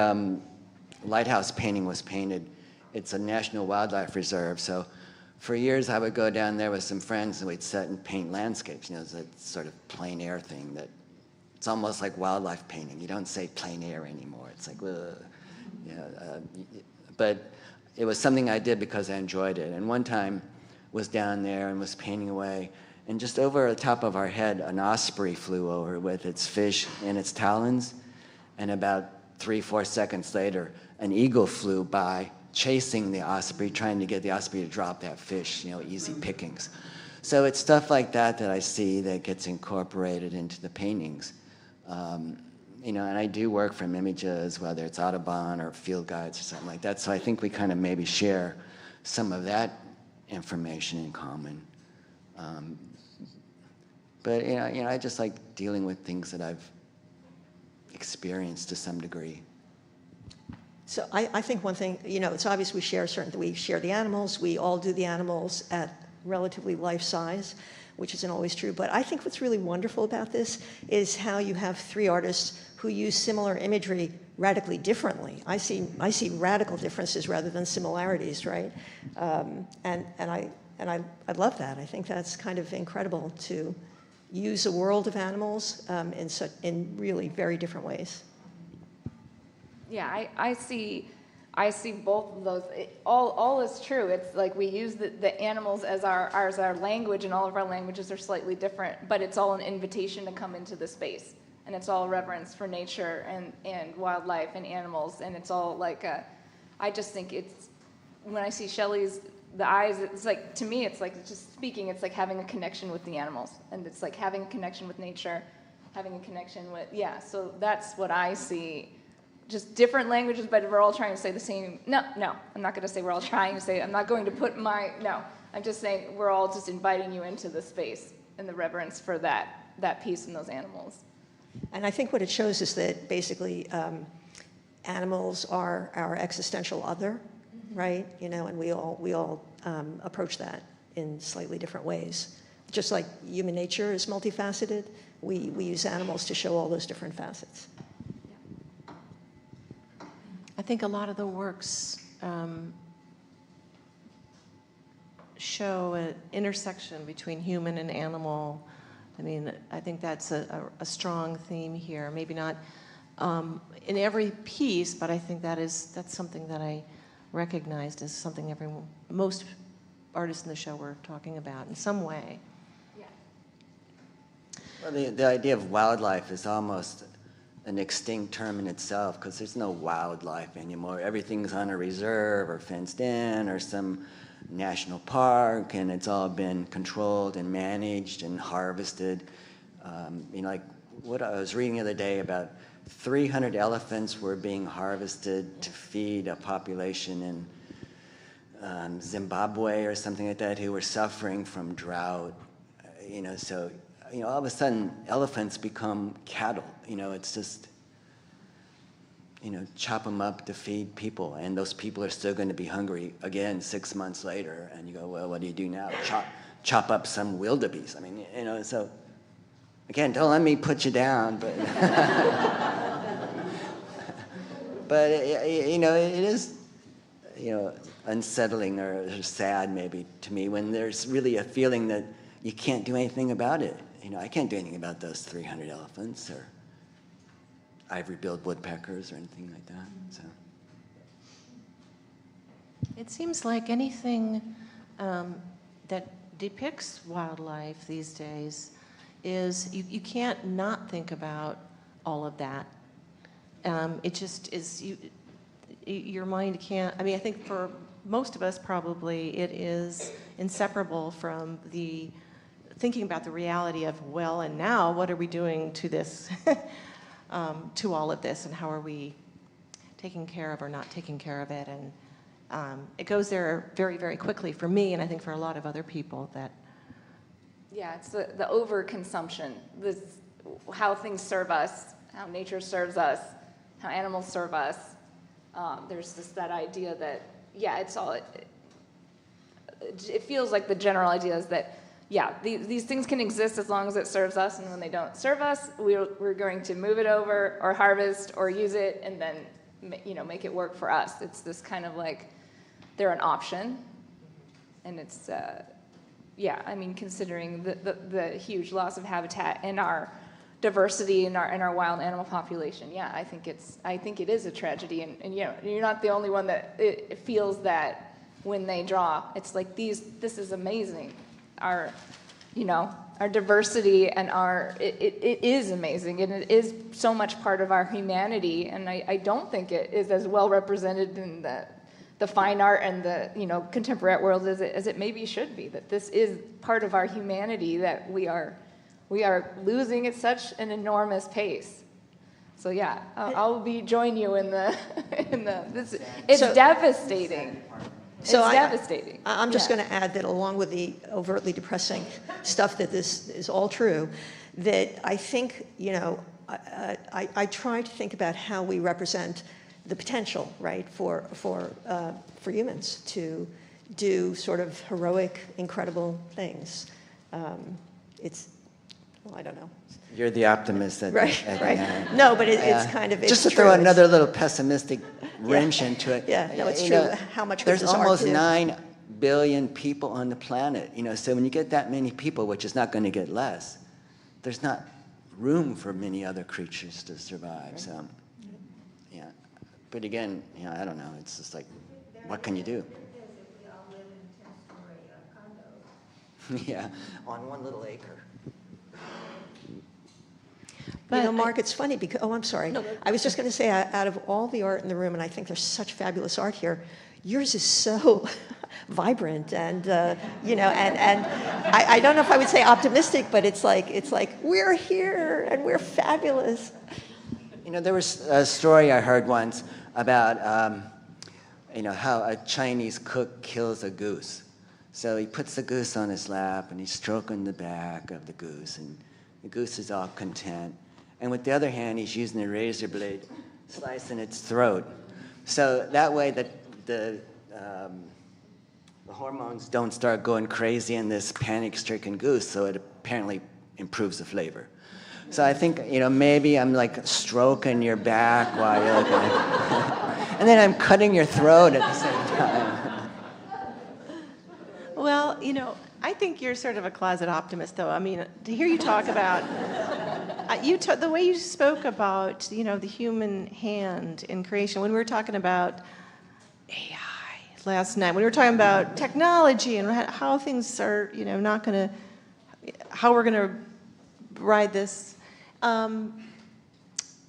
lighthouse painting was painted, it's a National Wildlife Reserve, so for years I would go down there with some friends and we'd sit and paint landscapes. It's a sort of plein air thing that it's almost like wildlife painting. You don't say plein air anymore. It's like, but it was something I did because I enjoyed it. And one time was down there and was painting away, and just over the top of our head, an osprey flew over with its fish in its talons, and about 3-4 seconds later, an eagle flew by, chasing the osprey, trying to get the osprey to drop that fish, easy pickings. So it's stuff like that that I see that gets incorporated into the paintings. And I do work from images, whether it's Audubon or field guides or something like that, so I think we kind of maybe share some of that information in common. But I just like dealing with things that I've experienced to some degree. So I think one thing, it's obvious we share the animals. We all do the animals at relatively life size, which isn't always true. But I think what's really wonderful about this is how you have 3 artists who use similar imagery radically differently. I see radical differences rather than similarities, right? And I love that. I think that's kind of incredible to use a world of animals in really very different ways. Yeah, I see both of those. All is true. It's like we use the animals as our language, and all of our languages are slightly different, but it's all an invitation to come into the space. And it's all reverence for nature and wildlife and animals, and it's all like I just think it's, when I see Shelley's the eyes, it's like, to me, it's like, just speaking, it's like having a connection with the animals. And it's like having a connection with nature, having a connection with, yeah, so that's what I see. Just different languages, but we're all trying to say the same. No, I'm not going to say we're all trying to say, I'm not going to put no. I'm just saying we're all just inviting you into the space and the reverence for that piece and those animals. And I think what it shows is that basically animals are our existential other, right? You know, and we all approach that in slightly different ways. Just like human nature is multifaceted, we use animals to show all those different facets. I think a lot of the works show an intersection between human and animal. I mean, I think that's a strong theme here. Maybe not in every piece, but I think that's something that I recognized as something most artists in the show were talking about in some way. Yeah. Well, the idea of wildlife is almost an extinct term in itself, because there's no wildlife anymore. Everything's on a reserve or fenced in or some national park, and it's all been controlled and managed and harvested. You know, like what I was reading the other day about 300 elephants were being harvested to feed a population in Zimbabwe or something like that who were suffering from drought. You know, so, you know, all of a sudden elephants become cattle. You know, it's just, you know, chop them up to feed people, and those people are still going to be hungry again 6 months later. And you go, well, what do you do now? Chop up some wildebeest. I mean, you know, so again, don't let me put you down, but but you know, it is, you know, unsettling or sad maybe to me when there's really a feeling that you can't do anything about it. You know, I can't do anything about those 300 elephants or ivory-billed woodpeckers or anything like that. So It seems like anything that depicts wildlife these days is, you can't not think about all of that. It just is, your mind can't, I mean, I think for most of us probably it is inseparable from the thinking about the reality of, well, and now what are we doing to this, to all of this, and how are we taking care of or not taking care of it? And it goes there very, very quickly for me, and I think for a lot of other people that. Yeah, it's the overconsumption, how things serve us, how nature serves us, how animals serve us. There's just that idea that, yeah, it's all, it feels like the general idea is that, yeah, these things can exist as long as it serves us, and when they don't serve us, we're going to move it over or harvest or use it and then, you know, make it work for us. It's this kind of like, they're an option, and it's, yeah, I mean, considering the huge loss of habitat and our diversity in our wild animal population, yeah, I think it is a tragedy, and you know, you're not the only one that it feels that when they draw. It's like this is amazing. Our, you know, our diversity and it is amazing, and it is so much part of our humanity, and I don't think it is as well represented in the fine art and the, you know, contemporary art world as it maybe should be, that this is part of our humanity that we are losing at such an enormous pace. So yeah, I'll join you in it's devastating. So it's devastating. I'm just going to add that along with the overtly depressing stuff, that this is all true, that I think, you know, I try to think about how we represent the potential, right, for humans to do sort of heroic, incredible things. It's, well, I don't know. You're the optimist at Right. No, but it's kind of, it's just to true. throw another little pessimistic wrench into it. Yeah, no, it's you true. know, How much there's does art almost do? 9 billion people on the planet. You know, so when you get that many people, which is not going to get less, there's not room for many other creatures to survive. So, yeah. But again, you know, I don't know. It's just like, what can you do? Yeah, on one little acre. You know, Mark, it's funny because, oh, I'm sorry. No, I was just going to say, out of all the art in the room, and I think there's such fabulous art here, yours is so, vibrant and and I don't know if I would say optimistic, but it's like we're here and we're fabulous. There was a story I heard once about how a Chinese cook kills a goose. So he puts the goose on his lap and he's stroking the back of the goose, and the goose is all content. And with the other hand, he's using a razor blade, slicing its throat. So that way the hormones don't start going crazy in this panic-stricken goose, so it apparently improves the flavor. So I think, maybe I'm like stroking your back while you're looking at and then I'm cutting your throat at the same time. Well, I think you're sort of a closet optimist, though. I mean, to hear you talk about, the way you spoke about, the human hand in creation, when we were talking about AI last night, when we were talking about technology and how things are, not going to, how we're going to ride this,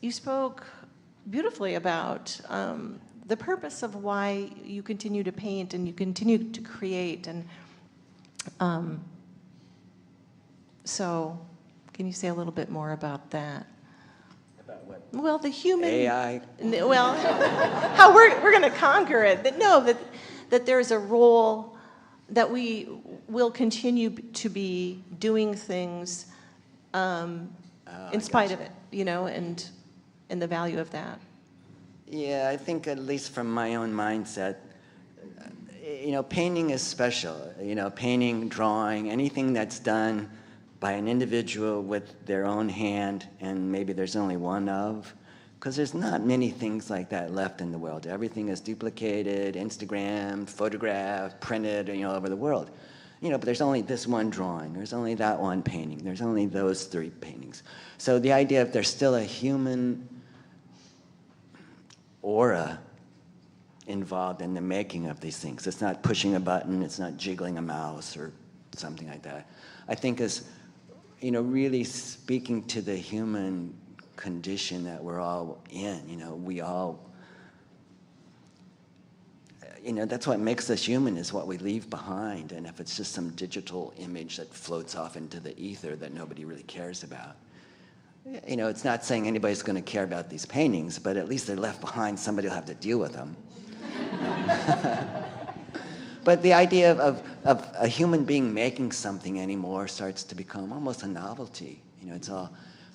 you spoke beautifully about the purpose of why you continue to paint and you continue to create. And so can you say a little bit more about that? About what? Well, the human... AI? Well, how we're going to conquer it. That there's a role that we will continue to be doing things in spite of it, and the value of that. Yeah, I think at least from my own mindset, painting is special. Painting, drawing, anything that's done by an individual with their own hand, and maybe there's only one of, because there's not many things like that left in the world. Everything is duplicated, Instagrammed, photographed, printed, all over the world. But there's only this one drawing, there's only that one painting, there's only those 3 paintings. So the idea of there's still a human aura involved in the making of these things. It's not pushing a button, it's not jiggling a mouse or something like that. I think is, really speaking to the human condition that we're all in. We all, that's what makes us human, is what we leave behind. And if it's just some digital image that floats off into the ether that nobody really cares about, it's not saying anybody's going to care about these paintings, but at least they're left behind. Somebody will have to deal with them. But the idea of a human being making something anymore starts to become almost a novelty. It's all,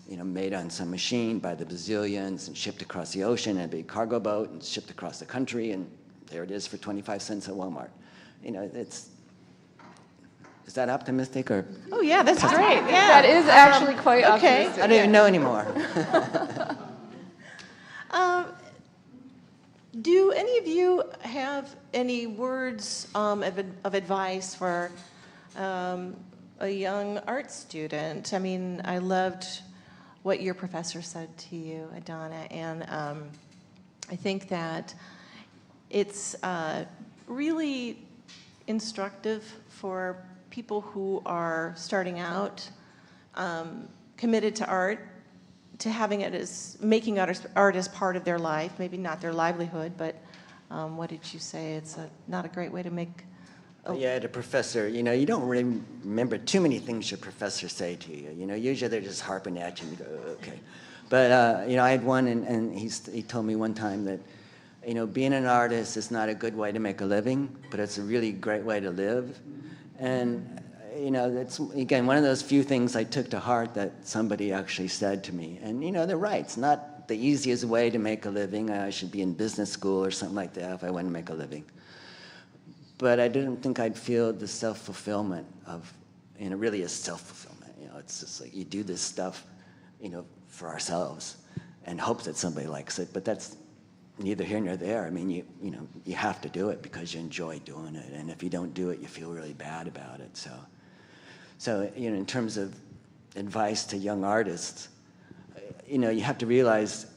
made on some machine by the bazillions and shipped across the ocean in a big cargo boat and shipped across the country, and there it is for 25 cents at Walmart. Is that optimistic or? Oh yeah, that's great. Yeah, that is actually quite okay. optimistic. I don't even know anymore. Do any of you have any words of advice for a young art student? I mean, I loved what your professor said to you, Adonna, and I think that it's really instructive for people who are starting out, committed to art, to having it as, making art as part of their life, maybe not their livelihood, but what did you say? It's not a great way to make... Yeah, the professor, you don't really remember too many things your professors say to you. Usually they're just harping at you and you go, okay. But, I had one, and he told me one time that, being an artist is not a good way to make a living, but it's a really great way to live. And, that's, again, one of those few things I took to heart that somebody actually said to me. And, they're right. It's not the easiest way to make a living. I should be in business school or something like that if I wanted to make a living. But I didn't think I'd feel the self-fulfillment of, really is self-fulfillment. It's just like you do this stuff, for ourselves and hope that somebody likes it. But that's neither here nor there. I mean, you have to do it because you enjoy doing it. And if you don't do it, you feel really bad about it. So in terms of advice to young artists, you have to realize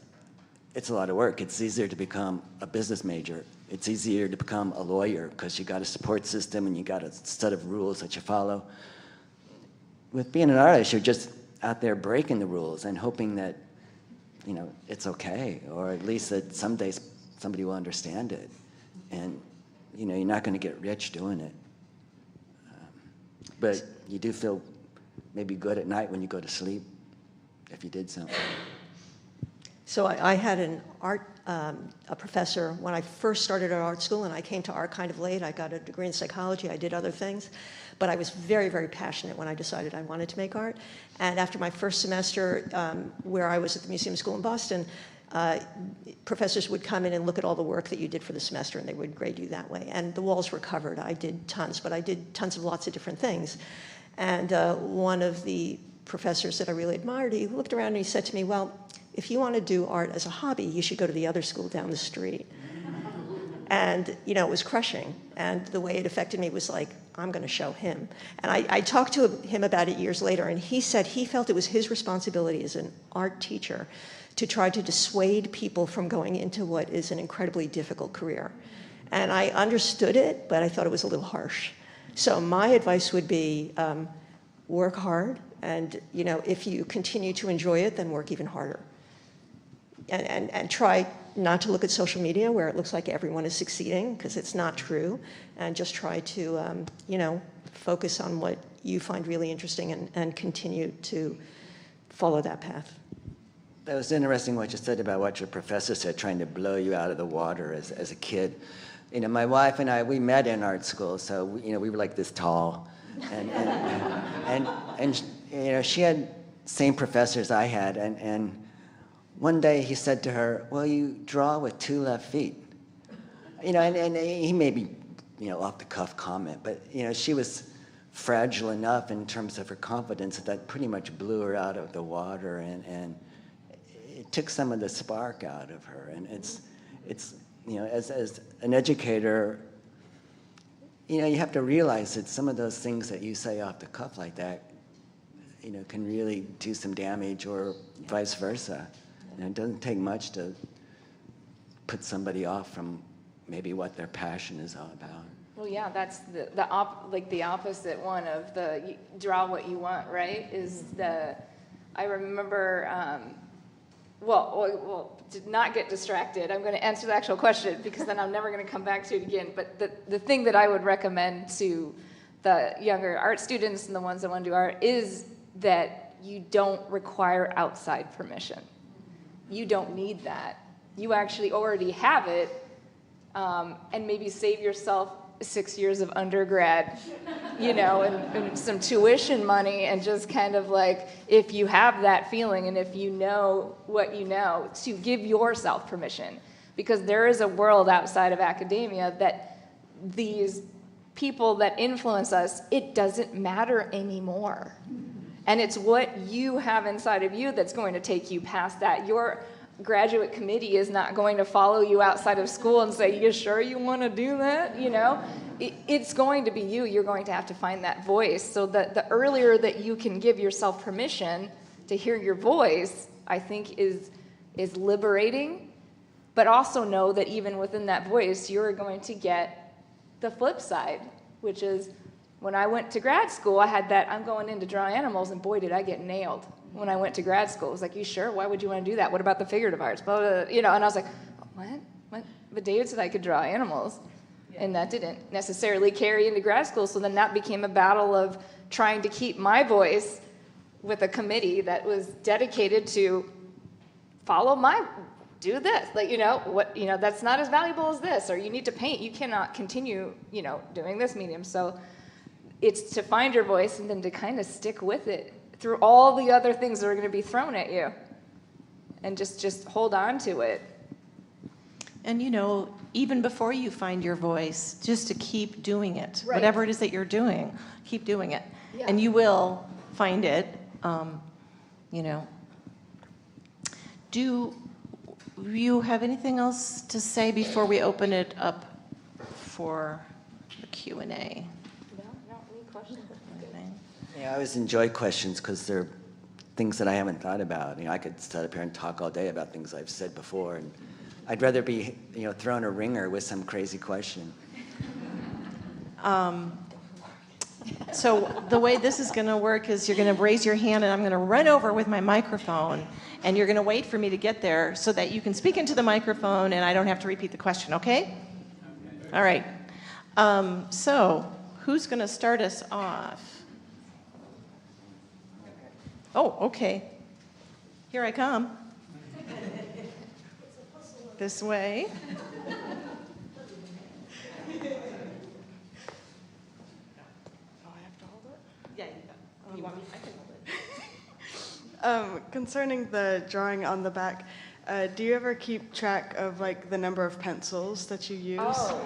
it's a lot of work. It's easier to become a business major. It's easier to become a lawyer because you got a support system and you got a set of rules that you follow. With being an artist, you're just out there breaking the rules and hoping that, it's okay, or at least that someday somebody will understand it. And you know, you're not going to get rich doing it. But you do feel maybe good at night when you go to sleep if you did something. So I had an art, a professor when I first started at art school, and I came to art kind of late. I got a degree in psychology. I did other things. But I was very, very passionate when I decided I wanted to make art. And after my first semester, where I was at the Museum School in Boston, professors would come in and look at all the work that you did for the semester, and they would grade you that way. And the walls were covered. I did tons, but I did tons of lots of different things. And one of the professors that I really admired, he looked around and he said to me, well, if you want to do art as a hobby, you should go to the other school down the street. And, you know, it was crushing. And the way it affected me was like, I'm going to show him. And I talked to him about it years later, and he said he felt it was his responsibility as an art teacher to try to dissuade people from going into what is an incredibly difficult career. And I understood it, but I thought it was a little harsh. So my advice would be work hard, and, you know, if you continue to enjoy it, then work even harder. And try not to look at social media where it looks like everyone is succeeding, because it's not true, and just try to, you know, focus on what you find really interesting and continue to follow that path. That was interesting what you said about what your professor said, trying to blow you out of the water as a kid. You know, my wife and I, we met in art school, so we were like this tall, and you know, she had same professors I had, and one day he said to her, well, you draw with 2 left feet. You know, and he may be, you know, off the cuff comment, but, you know, she was fragile enough in terms of her confidence that pretty much blew her out of the water, and it took some of the spark out of her. And it's you know, as an educator, you know, you have to realize that some of those things that you say off the cuff like that, you know, can really do some damage, or vice versa. And it doesn't take much to put somebody off from maybe what their passion is all about. Well, yeah, that's the opposite one of the you draw what you want, right? Is I remember, well, to not get distracted, I'm going to answer the actual question, because then I'm never going to come back to it again. But the thing that I would recommend to the younger art students and the ones that want to do art is that you don't require outside permission. You don't need that. You actually already have it, and maybe save yourself 6 years of undergrad, you know, and some tuition money, and just kind of like, if you have that feeling and if you know what you know, to give yourself permission. Because there is a world outside of academia that these people that influence us, it doesn't matter anymore. And it's what you have inside of you that's going to take you past that. Your graduate committee is not going to follow you outside of school and say, you sure you want to do that? You know, it's going to be you. You're going to have to find that voice. So that the earlier that you can give yourself permission to hear your voice, I think is liberating. But also know that even within that voice, you're going to get the flip side, which is, when I went to grad school, I had that, I'm going in to draw animals, and boy, did I get nailed when I went to grad school. It was like, you sure? Why would you want to do that? What about the figurative arts? Blah, blah, blah. You know, and I was like, what? But David said I could draw animals, and that didn't necessarily carry into grad school, so then that became a battle of trying to keep my voice with a committee that was dedicated to do this, like, you know, that's not as valuable as this, or you need to paint, you cannot continue, you know, doing this medium. So it's to find your voice and then to kind of stick with it through all the other things that are going to be thrown at you, and just hold on to it. And, you know, even before you find your voice, just to keep doing it. Right. Whatever it is that you're doing, keep doing it. Yeah. And you will find it, you know. Do you have anything else to say before we open it up for the Q&A? No, any questions? Yeah, I always enjoy questions because they're things that I haven't thought about. You know, I could sit up here and talk all day about things I've said before, and I'd rather be, you know, thrown a ringer with some crazy question. So the way this is going to work is you're going to raise your hand, and I'm going to run over with my microphone, and you're going to wait for me to get there so that you can speak into the microphone and I don't have to repeat the question, okay? All right. So, who's going to start us off? Oh, okay. Here I come. This way. Concerning the drawing on the back, do you ever keep track of like the number of pencils that you use? Oh,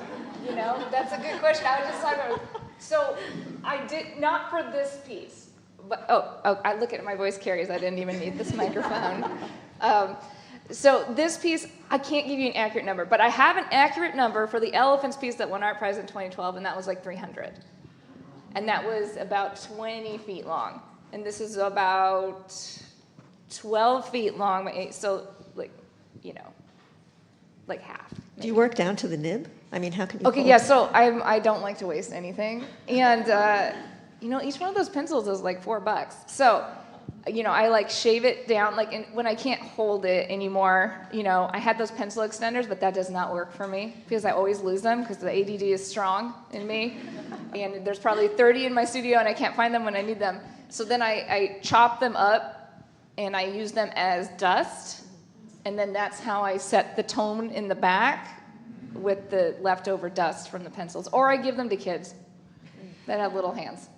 that's a good question. I was just talking about. So I did not for this piece, but I look at my voice carries. I didn't even need this microphone. So this piece, I can't give you an accurate number, but I have an accurate number for the elephants piece that won Art Prize in 2012, and that was like 300, and that was about 20 feet long, and this is about 12 feet long, so like half. Maybe. Do you work down to the nib? I mean, how can you? Okay, yeah. So I don't like to waste anything, and each one of those pencils is like $4. So, I like shave it down. Like when I can't hold it anymore, I had those pencil extenders, but that does not work for me because I always lose them because the ADD is strong in me, and there's probably 30 in my studio, and I can't find them when I need them. So then I chop them up, and I use them as dust. And then that's how I set the tone in the back with the leftover dust from the pencils. Or I give them to kids that have little hands.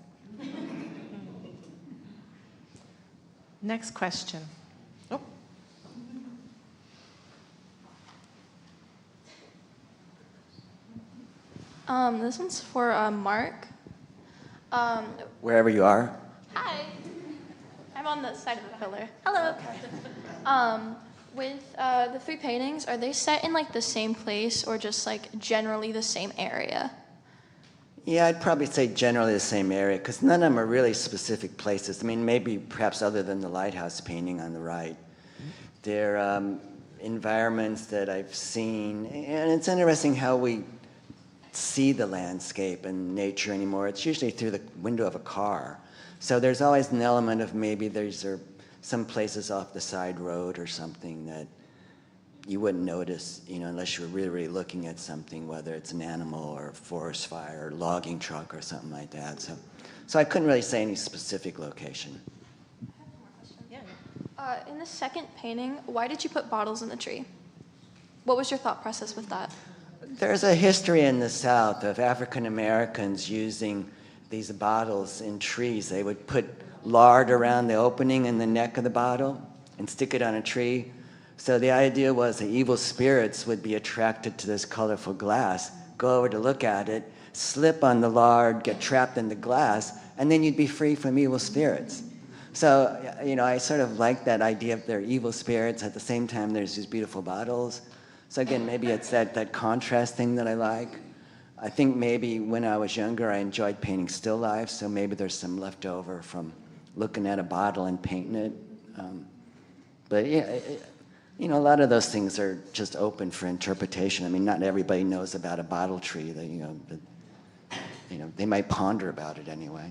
Next question. Oh. This one's for Mark. Wherever you are. Hi. I'm on the side of the pillar. Hello. With the 3 paintings, are they set in like the same place or just like generally the same area? Yeah, I'd probably say generally the same area, because none of them are really specific places. I mean, maybe perhaps other than the lighthouse painting on the right. They're environments that I've seen, and it's interesting how we see the landscape and nature anymore. It's usually through the window of a car. So there's always an element of maybe these are some places off the side road or something that you wouldn't notice, unless you were really, really looking at something, whether it's an animal or a forest fire or logging truck or something like that. So I couldn't really say any specific location. In the second painting, why did you put bottles in the tree? What was your thought process with that? There's a history in the South of African Americans using these bottles in trees. They would put lard around the opening in the neck of the bottle and stick it on a tree. So the idea was that evil spirits would be attracted to this colorful glass, go over to look at it, slip on the lard, get trapped in the glass, and then you'd be free from evil spirits. So, I sort of like that idea of they're evil spirits. At the same time, there's these beautiful bottles. So again, maybe it's that contrast thing that I like. I think maybe when I was younger, I enjoyed painting still lifes, so maybe there's some left over from looking at a bottle and painting it. But yeah, a lot of those things are just open for interpretation. I mean, not everybody knows about a bottle tree. They might ponder about it anyway.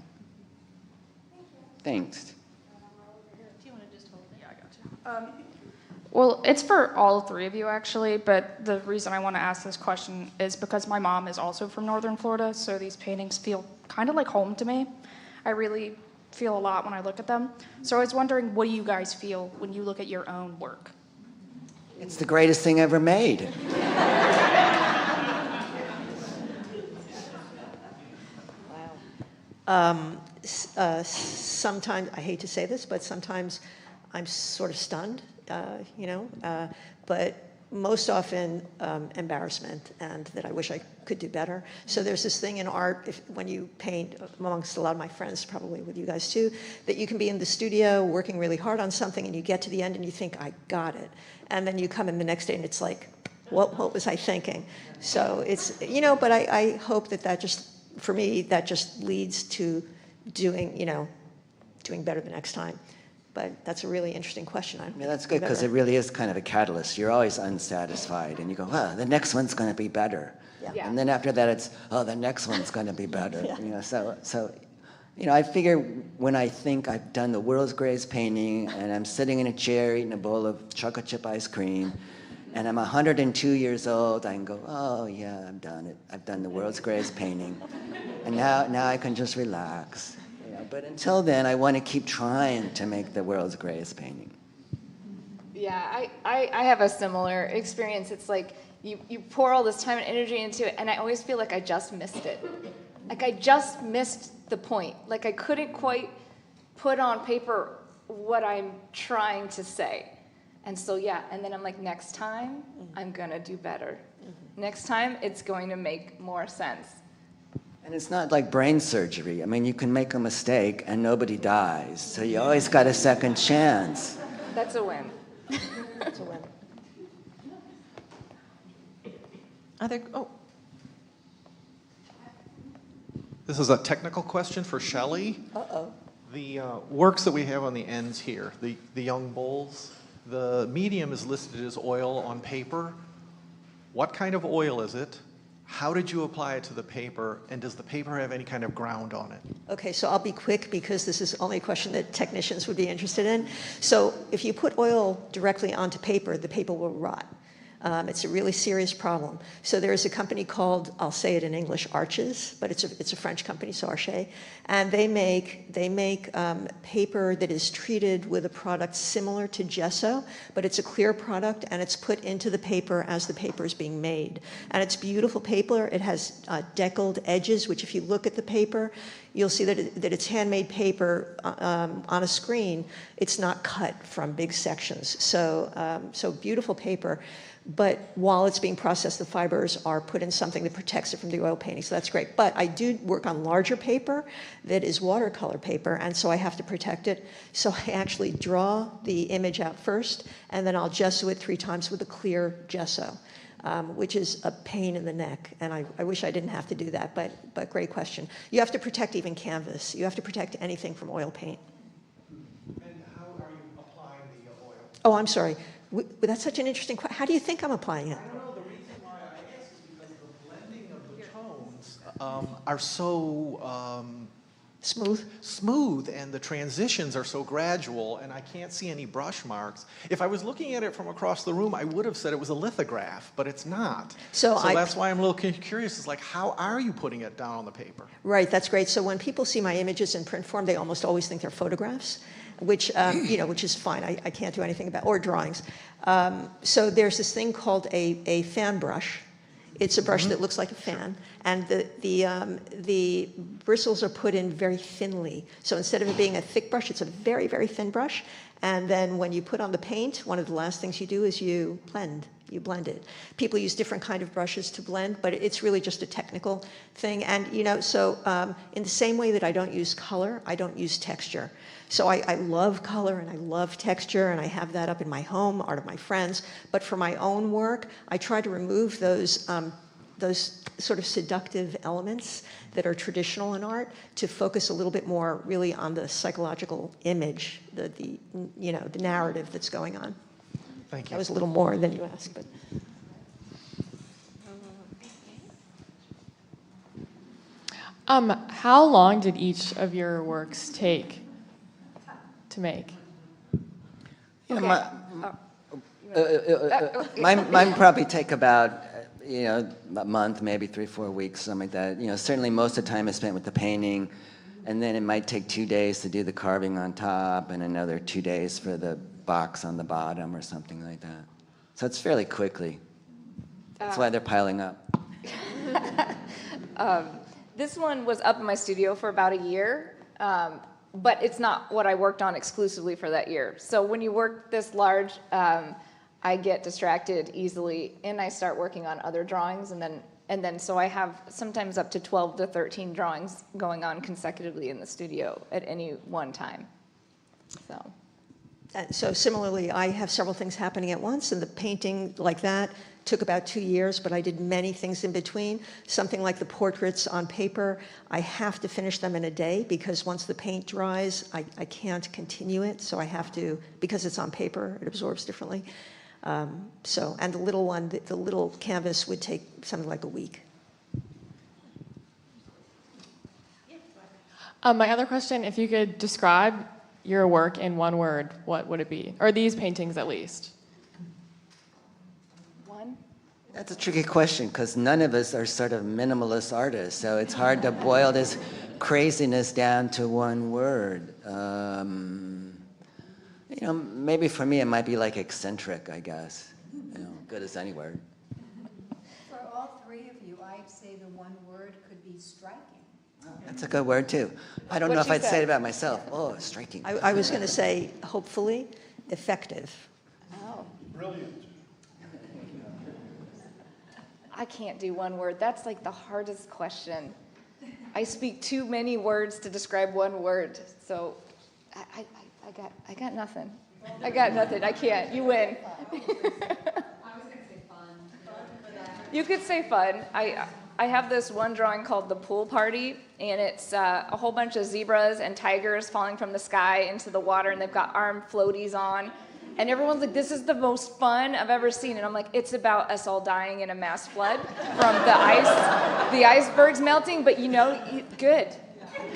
Thanks. Do you want to just hold it? Yeah, I got you. Well, it's for all 3 of you, actually, but the reason I want to ask this question is because my mom is also from Northern Florida, so these paintings feel kind of like home to me. I really feel a lot when I look at them. So I was wondering, what do you guys feel when you look at your own work? It's the greatest thing ever made. Sometimes, I hate to say this, but sometimes I'm sort of stunned, but most often embarrassment and that I wish I could do better. So there's this thing in art, when you paint, amongst a lot of my friends, probably with you guys too, that you can be in the studio working really hard on something and you get to the end and you think, I got it. And then you come in the next day and it's like, what was I thinking? So it's, but I hope that just, for me, that just leads to doing better the next time. But that's a really interesting question. Yeah, that's good, because it really is kind of a catalyst. You're always unsatisfied, and you go, the next one's going to be better. Yeah. And then after that, it's, the next one's going to be better. Yeah. So I figure when I think I've done the world's greatest painting, and I'm sitting in a chair eating a bowl of chocolate chip ice cream, and I'm 102 years old, I can go, oh yeah, I've done it. I've done the world's greatest painting. And now I can just relax. You know, but until then, I want to keep trying to make the world's greatest painting. Yeah, I have a similar experience. It's like you pour all this time and energy into it, and I always feel like I just missed it. Like I just missed the point. Like I couldn't quite put on paper what I'm trying to say. And so, yeah, and then I'm like, next time, I'm going to do better. Next time, it's going to make more sense. And it's not like brain surgery. I mean, you can make a mistake and nobody dies. So you always got a second chance. That's a win. That's a win. This is a technical question for Shelley. Uh-oh. The works that we have on the ends here, the young bowls, the medium is listed as oil on paper. What kind of oil is it? How did you apply it to the paper? And does the paper have any kind of ground on it? Okay, so I'll be quick because this is only a question that technicians would be interested in. So if you put oil directly onto paper, the paper will rot. It's a really serious problem. So there's a company called, I'll say it in English, Arches, but it's a French company, so Arches, and they make paper that is treated with a product similar to gesso, but it's a clear product and it's put into the paper as the paper is being made. And it's beautiful paper. It has deckled edges, which if you look at the paper, you'll see that it's handmade paper on a screen. It's not cut from big sections. So beautiful paper. But while it's being processed, the fibers are put in something that protects it from the oil painting, so that's great. But I do work on larger paper that is watercolor paper, and so I have to protect it. So I actually draw the image out first, and then I'll gesso it 3 times with a clear gesso, which is a pain in the neck, and I wish I didn't have to do that, but great question. You have to protect even canvas. You have to protect anything from oil paint. And how are you applying the oil? Oh, I'm sorry. That's such an interesting question. How do you think I'm applying it? I don't know. The reason why I ask is because the blending of the tones are so smooth, and the transitions are so gradual, and I can't see any brush marks. If I was looking at it from across the room, I would have said it was a lithograph, but it's not. So that's why I'm a little curious. Is like, how are you putting it down on the paper? Right, that's great. So when people see my images in print form, they almost always think they're photographs, which which is fine. I can't do anything about, or drawings. So there's this thing called a fan brush. It's a brush that looks like a fan, and the bristles are put in very thinly. So instead of it being a thick brush, it's a very, very thin brush. And then when you put on the paint, one of the last things you do is you blend. You blend it. People use different kind of brushes to blend, but it's really just a technical thing. And so in the same way that I don't use color, I don't use texture. So I love color and I love texture, and I have that up in my home, art of my friends. But for my own work, I try to remove those sort of seductive elements that are traditional in art to focus a little bit more really on the psychological image, the narrative that's going on. Thank you. That was a little more than you asked, but. How long did each of your works take to make? Yeah, mine probably take about a month, maybe 3-4 weeks, something like that. Certainly most of the time is spent with the painting, and then it might take 2 days to do the carving on top, and another 2 days for the box on the bottom or something like that. So it's fairly quickly. That's why they're piling up. This one was up in my studio for about a year, but it's not what I worked on exclusively for that year. So when you work this large, I get distracted easily, and I start working on other drawings, and then so I have sometimes up to 12 to 13 drawings going on consecutively in the studio at any one time. So similarly, I have several things happening at once, and the painting like that took about 2 years, but I did many things in between. Something like the portraits on paper, I have to finish them in a day, because once the paint dries, I can't continue it, so I have to, because it's on paper, it absorbs differently. And the little one, the little canvas would take something like a week. My other question, if you could describe your work in one word, what would it be? Or these paintings, at least. That's a tricky question because none of us are sort of minimalist artists, so it's hard to boil this craziness down to one word. Maybe for me it might be like eccentric, I guess. Good as any word. For all three of you, I'd say the one word could be striking. That's a good word too. I don't know if I'd say it about myself. Oh, striking. I was going to say, hopefully, effective. Oh. Brilliant. I can't do one word. That's like the hardest question. I speak too many words to describe one word. So I got nothing. I got nothing. I can't. You win. I was going to say fun. You could say fun. I have this one drawing called The Pool Party, and it's a whole bunch of zebras and tigers falling from the sky into the water, and they've got arm floaties on. And everyone's like, this is the most fun I've ever seen. And I'm like, it's about us all dying in a mass flood from the icebergs melting. But good.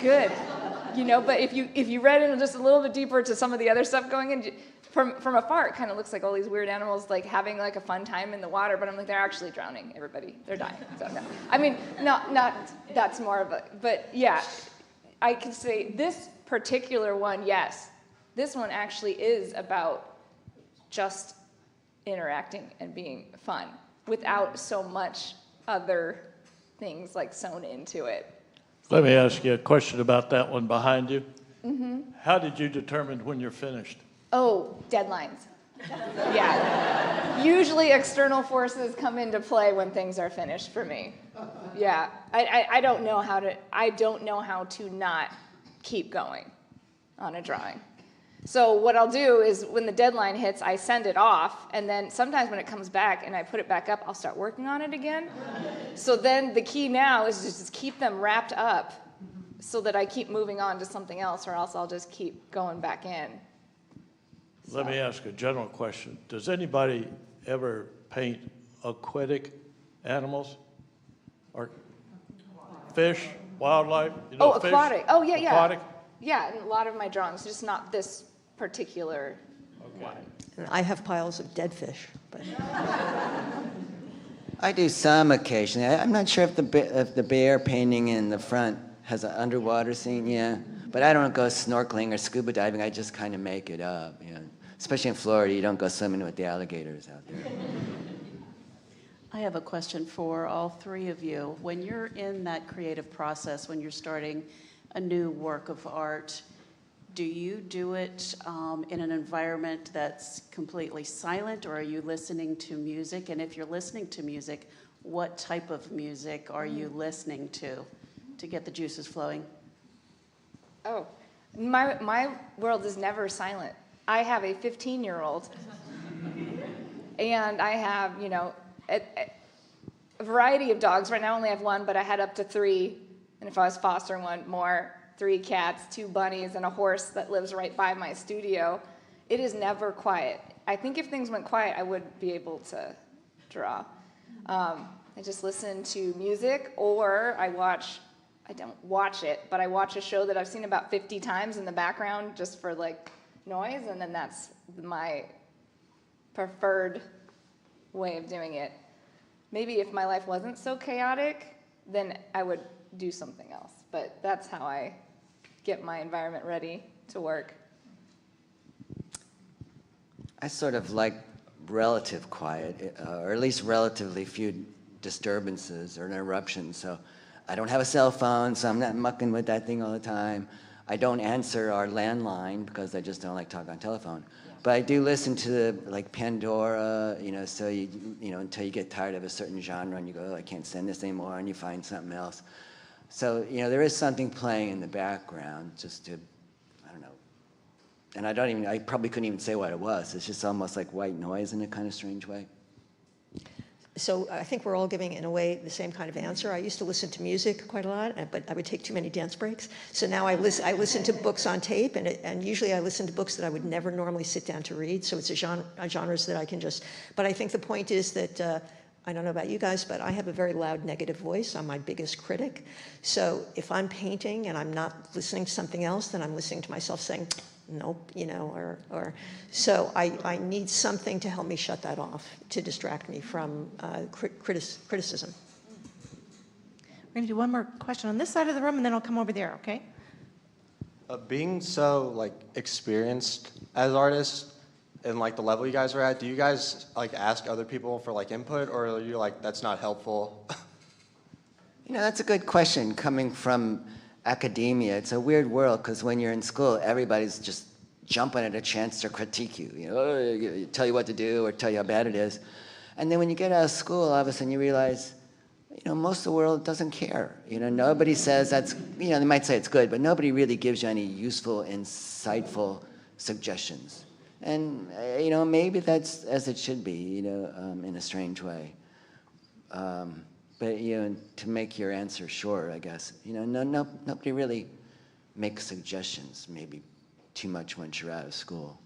But if you read in just a little bit deeper to some of the other stuff going in, from afar, it kind of looks like all these weird animals like having like a fun time in the water. But I'm like, they're actually drowning, everybody. They're dying. So no. I mean, not that's more of a, but yeah, I can say this particular one, yes. This one actually is about just interacting and being fun without so much other things like sewn into it. Let me ask you a question about that one behind you. Mm-hmm. How did you determine when you're finished? Oh, deadlines. Yeah. Usually external forces come into play when things are finished for me. Yeah. I don't know how to not keep going on a drawing. So what I'll do is when the deadline hits, I send it off, and then sometimes when it comes back and I put it back up, I'll start working on it again. So then the key now is to just keep them wrapped up so that I keep moving on to something else, or else I'll just keep going back in. Let me ask a general question. Does anybody ever paint aquatic animals? Or fish, wildlife? Fish? Aquatic. Oh, yeah. Aquatic? Yeah, and a lot of my drawings, just not this particular one. And I have piles of dead fish. But I do some occasionally. I'm not sure if the bear painting in the front has an underwater scene, yeah. But I don't go snorkeling or scuba diving. I just kind of make it up. Especially in Florida, you don't go swimming with the alligators out there. I have a question for all three of you. When you're in that creative process, when you're starting a new work of art, do you do it in an environment that's completely silent, or are you listening to music? And if you're listening to music, what type of music are you listening to get the juices flowing? Oh, my world is never silent. I have a 15-year-old, and I have, a variety of dogs. Right now I only have one, but I had up to 3, and if I was fostering one more, 3 cats, 2 bunnies, and a horse that lives right by my studio. It is never quiet. I think if things went quiet, I would be able to draw. I just listen to music, or I don't watch it, but I watch a show that I've seen about 50 times in the background just for like noise, and then that's my preferred way of doing it. Maybe if my life wasn't so chaotic, then I would do something else, but that's how I get my environment ready to work. I sort of like relative quiet, or at least relatively few disturbances or interruptions. So I don't have a cell phone, so I'm not mucking with that thing all the time. I don't answer our landline because I just don't like talking on telephone. But I do listen to like Pandora, so until you get tired of a certain genre and you go, oh, I can't stand this anymore, and you find something else. So, there is something playing in the background just to, I don't know. And I probably couldn't even say what it was. It's just almost like white noise in a kind of strange way. So I think we're all giving, in a way, the same kind of answer. I used to listen to music quite a lot, but I would take too many dance breaks. So now I listen to books on tape, and usually I listen to books that I would never normally sit down to read. So it's genres that I can just. But I think the point is that I don't know about you guys, but I have a very loud negative voice. I'm my biggest critic. So if I'm painting and I'm not listening to something else, then I'm listening to myself saying, nope, you know, or so I need something to help me shut that off, to distract me from criticism. We're going to do one more question on this side of the room, and then I'll come over there, okay? Being so like experienced as artists and like the level you guys are at, do you guys like ask other people for like input, or are you like, that's not helpful? You know, that's a good question coming from academia. It's a weird world because when you're in school, everybody's just jumping at a chance to critique you. You know, tell you what to do or tell you how bad it is. And then when you get out of school, all of a sudden you realize, you know, most of the world doesn't care. You know, nobody says that's, you know, they might say it's good, but nobody really gives you any useful, insightful suggestions. And, you know, maybe that's as it should be, you know, in a strange way. But, you know, to make your answer short, I guess, you know, nobody really makes suggestions, maybe too much once you're out of school.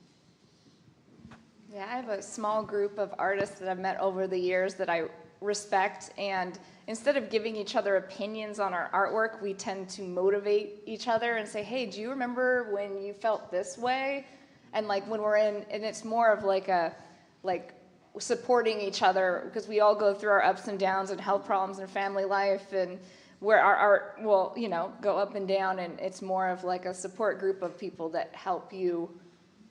Yeah, I have a small group of artists that I've met over the years that I respect, and instead of giving each other opinions on our artwork, we tend to motivate each other and say, hey, do you remember when you felt this way? And like when we're in, and it's more of like a, like supporting each other, because we all go through our ups and downs and health problems and family life, and where our art will, you know, go up and down, and it's more of like a support group of people that help you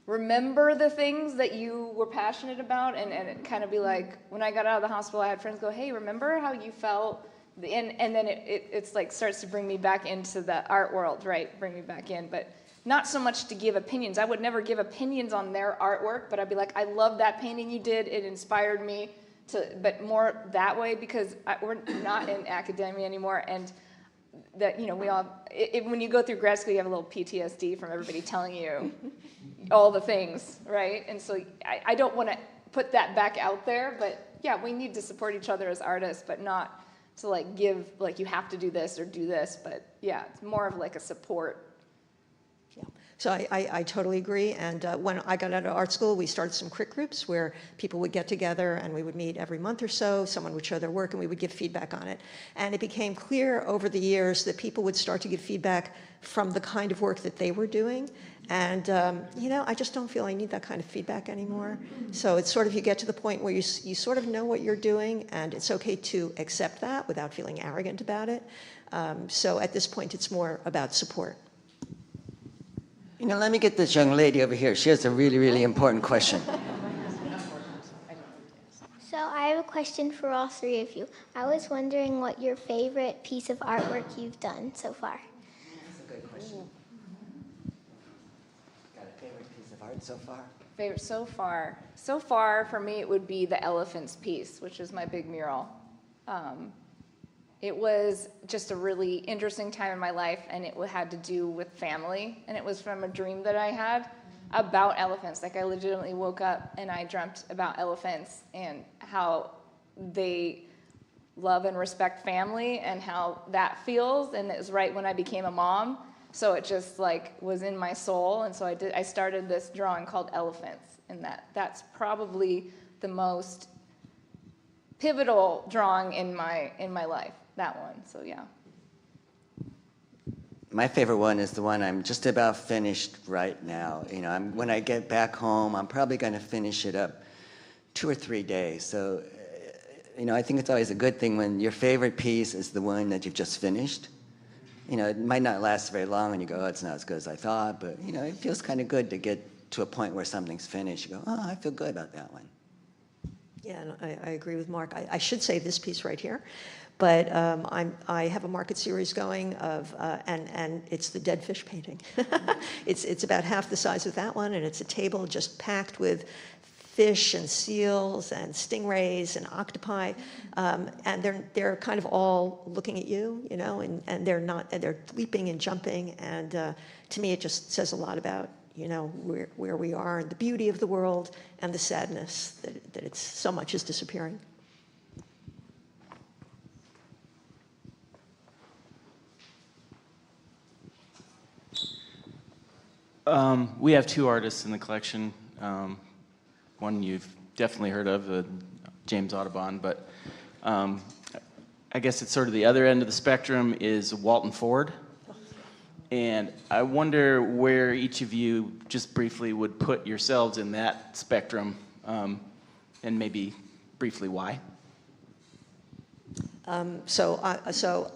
remember the things that you were passionate about, and it kind of be like, when I got out of the hospital, I had friends go, hey, remember how you felt? And then it's like starts to bring me back into the art world, right? Bring me back in, but not so much to give opinions. I would never give opinions on their artwork, but I'd be like, I love that painting you did. It inspired me to, but more that way, because we're not in academia anymore, and that, you know, we all, when you go through grad school, you have a little PTSD from everybody telling you all the things, right? And so I don't want to put that back out there, but yeah, we need to support each other as artists, but not to like give, like you have to do this or do this, but yeah, it's more of like a support. So I totally agree, and when I got out of art school, we started some crit groups where people would get together and we would meet every month or so, someone would show their work and we would give feedback on it. And it became clear over the years that people would start to give feedback from the kind of work that they were doing. And, you know, I just don't feel I need that kind of feedback anymore. So it's sort of, you get to the point where you sort of know what you're doing, and it's okay to accept that without feeling arrogant about it. So at this point, it's more about support. You know, let me get this young lady over here. She has a really, really important question. So I have a question for all three of you. I was wondering what your favorite piece of artwork you've done so far. That's a good question. Got a favorite piece of art so far? Favorite so far? So far, for me, it would be the elephants piece, which is my big mural. It was just a really interesting time in my life, and it had to do with family, and it was from a dream that I had about elephants. Like, I legitimately woke up and I dreamt about elephants and how they love and respect family and how that feels, and it was right when I became a mom, so it just like was in my soul, and so I started this drawing called Elephants, and that's probably the most pivotal drawing in my life. That one, so yeah. My favorite one is the one I'm just about finished right now. You know, when I get back home, I'm probably going to finish it up 2 or 3 days. So, you know, I think it's always a good thing when your favorite piece is the one that you've just finished. You know, it might not last very long and you go, oh, it's not as good as I thought, but, you know, it feels kind of good to get to a point where something's finished. You go, oh, I feel good about that one. Yeah, and I agree with Mark. I should say this piece right here. But I have a market series going of, and it's the dead fish painting. It's about half the size of that one, and it's a table just packed with fish and seals and stingrays and octopi, and they're kind of all looking at you, you know, and they're leaping and jumping, and to me it just says a lot about, you know, where we are and the beauty of the world and the sadness that it's so much is disappearing. We have 2 artists in the collection. One you've definitely heard of, James Audubon, but I guess it's sort of the other end of the spectrum is Walton Ford. And I wonder where each of you, just briefly, would put yourselves in that spectrum, and maybe briefly why. So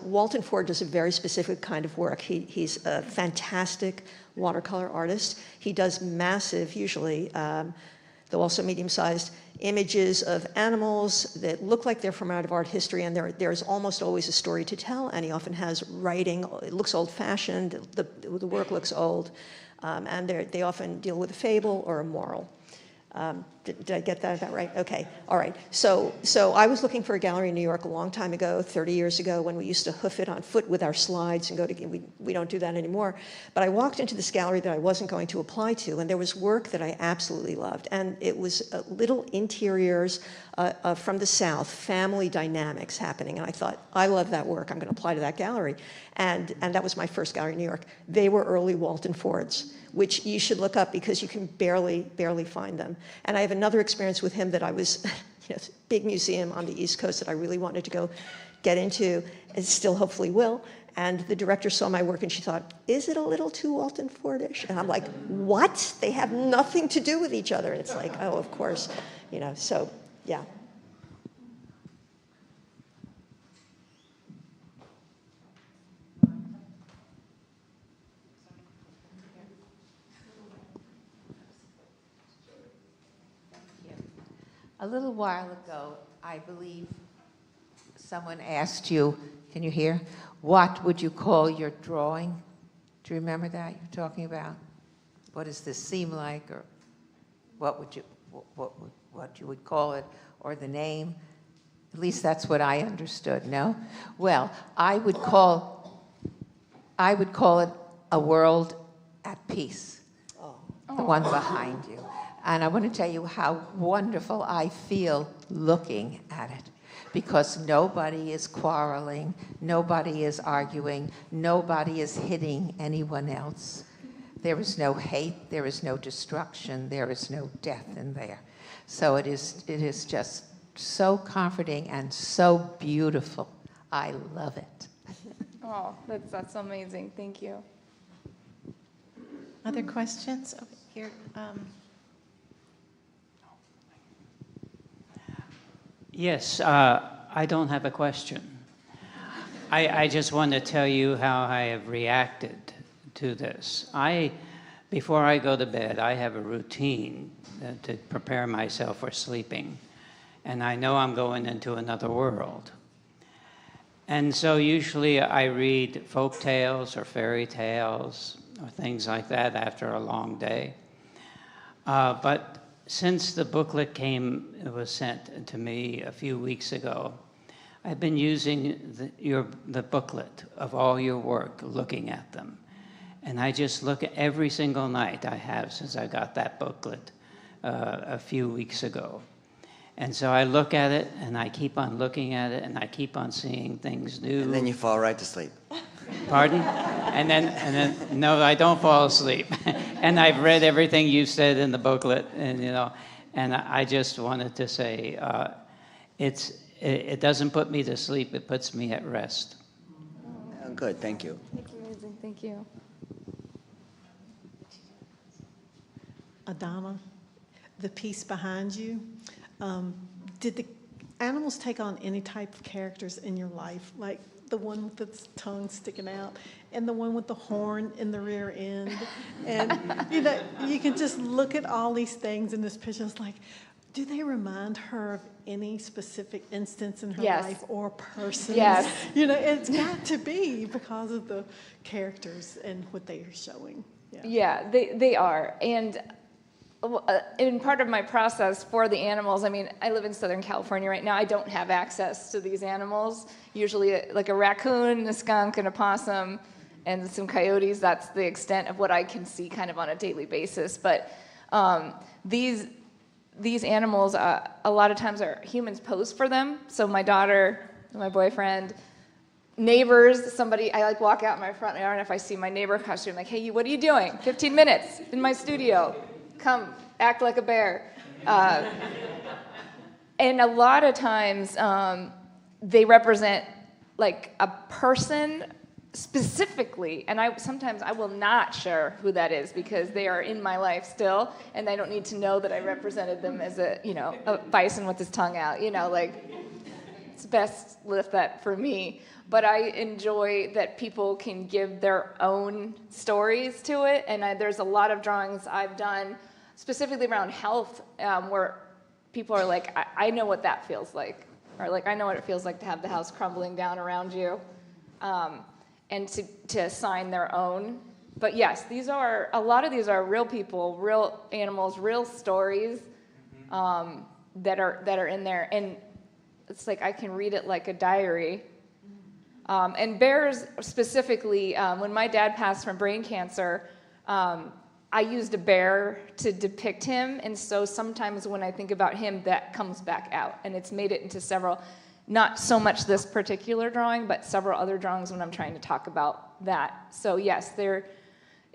Walton Ford does a very specific kind of work. He's a fantastic watercolor artist. He does massive, usually, though also medium-sized, images of animals that look like they're from out of art history, and there's almost always a story to tell, and he often has writing. It looks old-fashioned, the work looks old, and they often deal with a fable or a moral. Did I get that right? Okay, all right. So I was looking for a gallery in New York a long time ago, 30 years ago, when we used to hoof it on foot with our slides and go to, we don't do that anymore. But I walked into this gallery that I wasn't going to apply to, and there was work that I absolutely loved. And it was little interiors from the South, family dynamics happening. And I thought, I love that work. I'm going to apply to that gallery. And that was my first gallery in New York. They were early Walton Fords, which you should look up because you can barely find them. And I have another experience with him that I was, big museum on the East Coast that I really wanted to go get into, and still hopefully will. And the director saw my work and she thought, is it a little too Walton Fordish? And I'm like, what? They have nothing to do with each other. And it's like, oh, of course, so yeah. A little while ago, I believe someone asked you, can you hear? What would you call your drawing? Do you remember that you're talking about? What does this seem like, or what you would call it, or the name? At least that's what I understood, no? Well, I would call it A World at Peace, the one behind you. And I want to tell you how wonderful I feel looking at it, because nobody is quarreling, nobody is arguing, nobody is hitting anyone else. There is no hate, there is no destruction, there is no death in there. So it is just so comforting and so beautiful. I love it. Oh, that's amazing. Thank you. Other questions? Okay, here. Yes, I don't have a question. I just want to tell you how I have reacted to this. Before I go to bed, I have a routine to prepare myself for sleeping. And I know I'm going into another world. And so usually I read folk tales or fairy tales or things like that after a long day. But since the booklet was sent to me a few weeks ago, I've been using the booklet of all your work, looking at them. And I just look at every single night I have since I got that booklet a few weeks ago. And so I look at it, and I keep on looking at it, and I keep on seeing things new. And then you fall right to sleep. Pardon? And then, no, I don't fall asleep. And I've read everything you said in the booklet, and and I just wanted to say, it doesn't put me to sleep; it puts me at rest. Oh, good, thank you. That's amazing. Thank you. Adonna, the piece behind you, did the animals take on any type of characters in your life, like the one with its tongue sticking out and the one with the horn in the rear end? And you can just look at all these things in this picture. It's like, do they remind her of any specific instance in her life or person? Yes. It's got to be because of the characters and what they are showing. Yeah, they are. And in part of my process for the animals, I mean, I live in Southern California right now. I don't have access to these animals. Usually like a raccoon, a skunk, and a possum, and some coyotes. That's the extent of what I can see kind of on a daily basis. But these animals, a lot of times humans pose for them. So my daughter, my boyfriend, neighbors, somebody, I walk out in my front yard, and if I see my neighbor costume, I'm like, hey, what are you doing? 15 minutes in my studio. Come, act like a bear. And a lot of times they represent like a person specifically, and sometimes I will not share who that is because they are in my life still, and I don't need to know that I represented them as a bison with his tongue out, like, it's best left that for me. But I enjoy that people can give their own stories to it, and there's a lot of drawings I've done specifically around health where people are like, I know what that feels like, or like, I know what it feels like to have the house crumbling down around you. And to assign their own. But yes, a lot of these are real people, real animals, real stories that are in there. And it's like I can read it like a diary. And bears specifically, when my dad passed from brain cancer, I used a bear to depict him. And so sometimes when I think about him, that comes back out. And it's made it into several, not so much this particular drawing, but several other drawings when I'm trying to talk about that. So yes,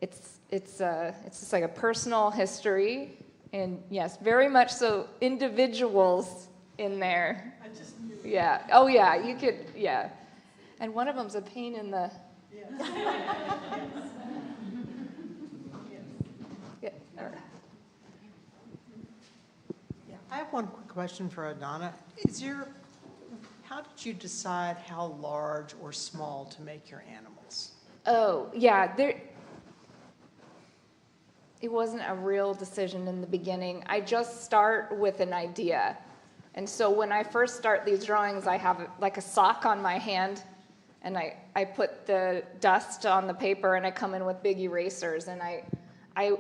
it's just like a personal history, and yes, very much so individuals in there. I just knew it. Yeah. Oh yeah, you could. Yeah. And one of them's a pain in the. Yes. Yeah. Yeah. I have one quick question for Adonna. How did you decide how large or small to make your animals? Oh, yeah, it wasn't a real decision in the beginning. I just start with an idea. And so when I first start these drawings, I have like a sock on my hand, and I put the dust on the paper, and I come in with big erasers, and I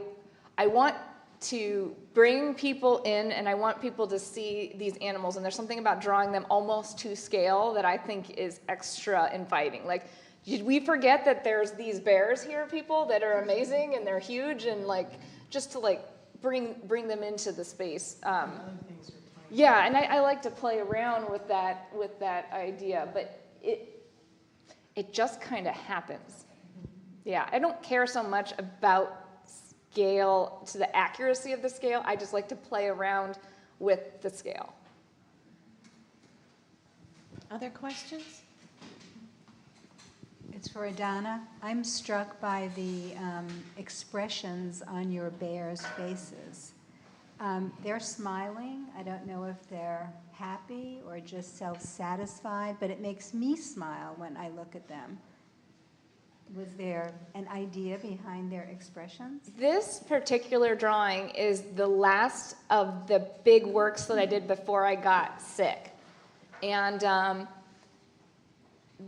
want to bring people in, and I want people to see these animals, and there's something about drawing them almost to scale that I think is extra inviting. Like, did we forget that there's these bears here, people, that are amazing, and they're huge, and like, just to like bring them into the space. Yeah, and I like to play around with that idea, but it just kind of happens. Yeah, I don't care so much about scale, to the accuracy of the scale. I just like to play around with the scale. Other questions? It's for Adonna. I'm struck by the expressions on your bears' faces. They're smiling. I don't know if they're happy or just self-satisfied, but it makes me smile when I look at them. Was there an idea behind their expressions? This particular drawing is the last of the big works that I did before I got sick. And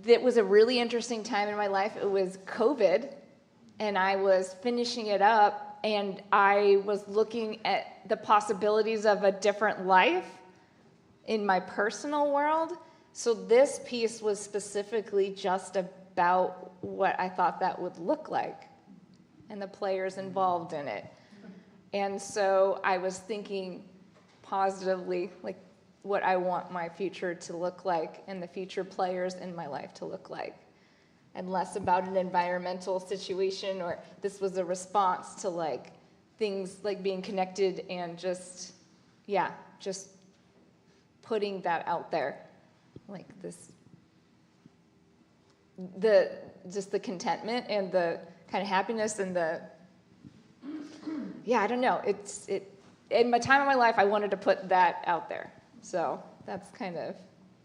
it was a really interesting time in my life. It was COVID, and I was finishing it up, and I was looking at the possibilities of a different life in my personal world. So this piece was specifically just about what I thought that would look like and the players involved in it. And so I was thinking positively, like what I want my future to look like and the future players in my life to look like, and less about an environmental situation, or this was a response to like things like being connected and just putting that out there, like this, just the contentment and the kind of happiness and the, I don't know. In my time of my life, I wanted to put that out there. So that's kind of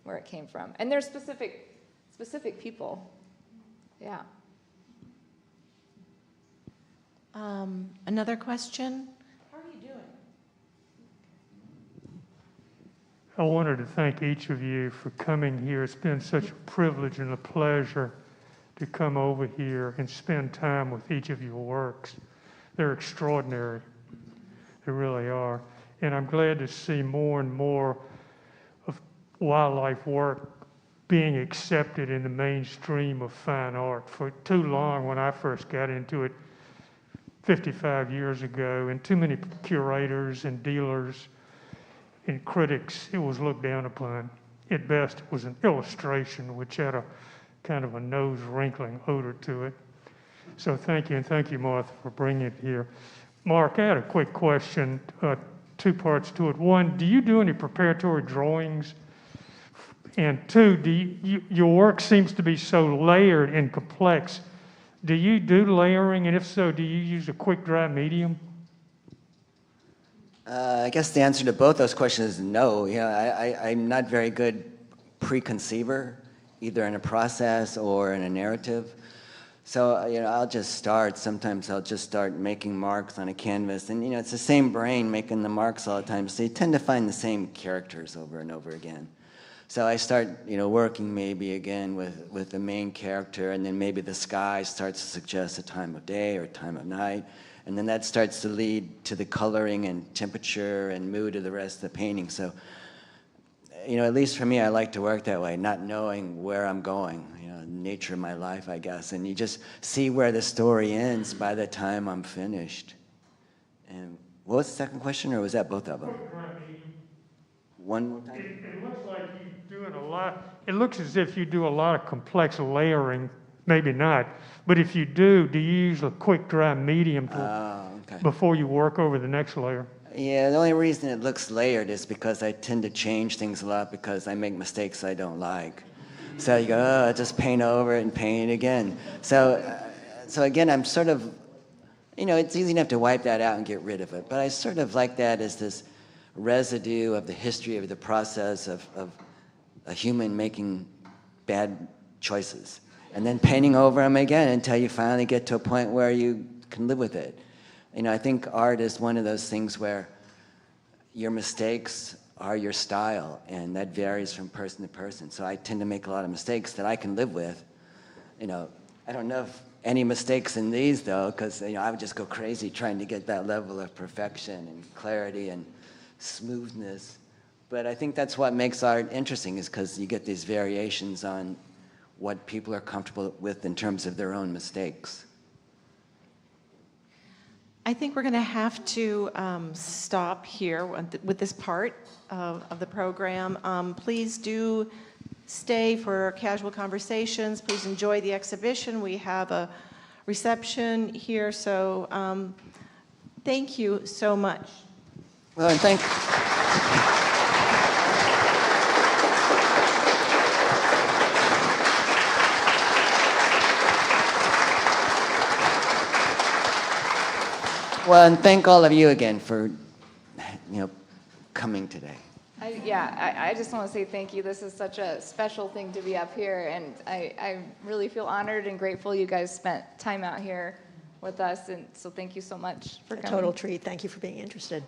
where it came from. And there's specific people. Yeah. Another question? How are you doing? I wanted to thank each of you for coming here. It's been such a privilege and a pleasure to come over here and spend time with each of your works. They're extraordinary. They really are. And I'm glad to see more and more of wildlife work being accepted in the mainstream of fine art. For too long, when I first got into it 55 years ago, and too many curators and dealers and critics, it was looked down upon. At best, it was an illustration which had a kind of a nose-wrinkling odor to it. So thank you, and thank you, Martha, for bringing it here. Mark, I had a quick question, two parts to it. One, do you do any preparatory drawings And two, your work seems to be so layered and complex. Do you do layering? And if so, do you use a quick dry medium? I guess the answer to both those questions is no. I'm not very good preconceiver, either in a process or in a narrative. So, I'll just start. Sometimes I'll just start making marks on a canvas. And, it's the same brain making the marks all the time. So you tend to find the same characters over and over again. So I start, working maybe again with the main character, and then maybe the sky starts to suggest a time of day or time of night. And then that starts to lead to the coloring and temperature and mood of the rest of the painting. So, at least for me, I like to work that way, not knowing where I'm going, nature of my life, I guess. And you just see where the story ends by the time I'm finished. And what was the second question, or was that both of them? One more time? It looks like you're doing a lot. It looks as if you do a lot of complex layering. Maybe not. But if you do you use a quick dry medium before you work over the next layer? Yeah, the only reason it looks layered is because I tend to change things a lot because I make mistakes I don't like. So you go, just paint over it and paint it again. So again, I'm sort of, it's easy enough to wipe that out and get rid of it. But I sort of like that as this residue of the history of the process of a human making bad choices. And then painting over them again until you finally get to a point where you can live with it. I think art is one of those things where your mistakes are your style, and that varies from person to person. So I tend to make a lot of mistakes that I can live with. I don't know if any mistakes in these, though, because I would just go crazy trying to get that level of perfection and clarity and smoothness. But I think that's what makes art interesting, is because you get these variations on what people are comfortable with in terms of their own mistakes. I think we're going to have to stop here with this part of the program. Please do stay for casual conversations. Please enjoy the exhibition. We have a reception here, so thank you so much. Well, and thank Well, and thank all of you again for, coming today. I just want to say thank you. This is such a special thing to be up here, and I really feel honored and grateful you guys spent time out here with us, and so thank you so much for coming. A total treat. Thank you for being interested.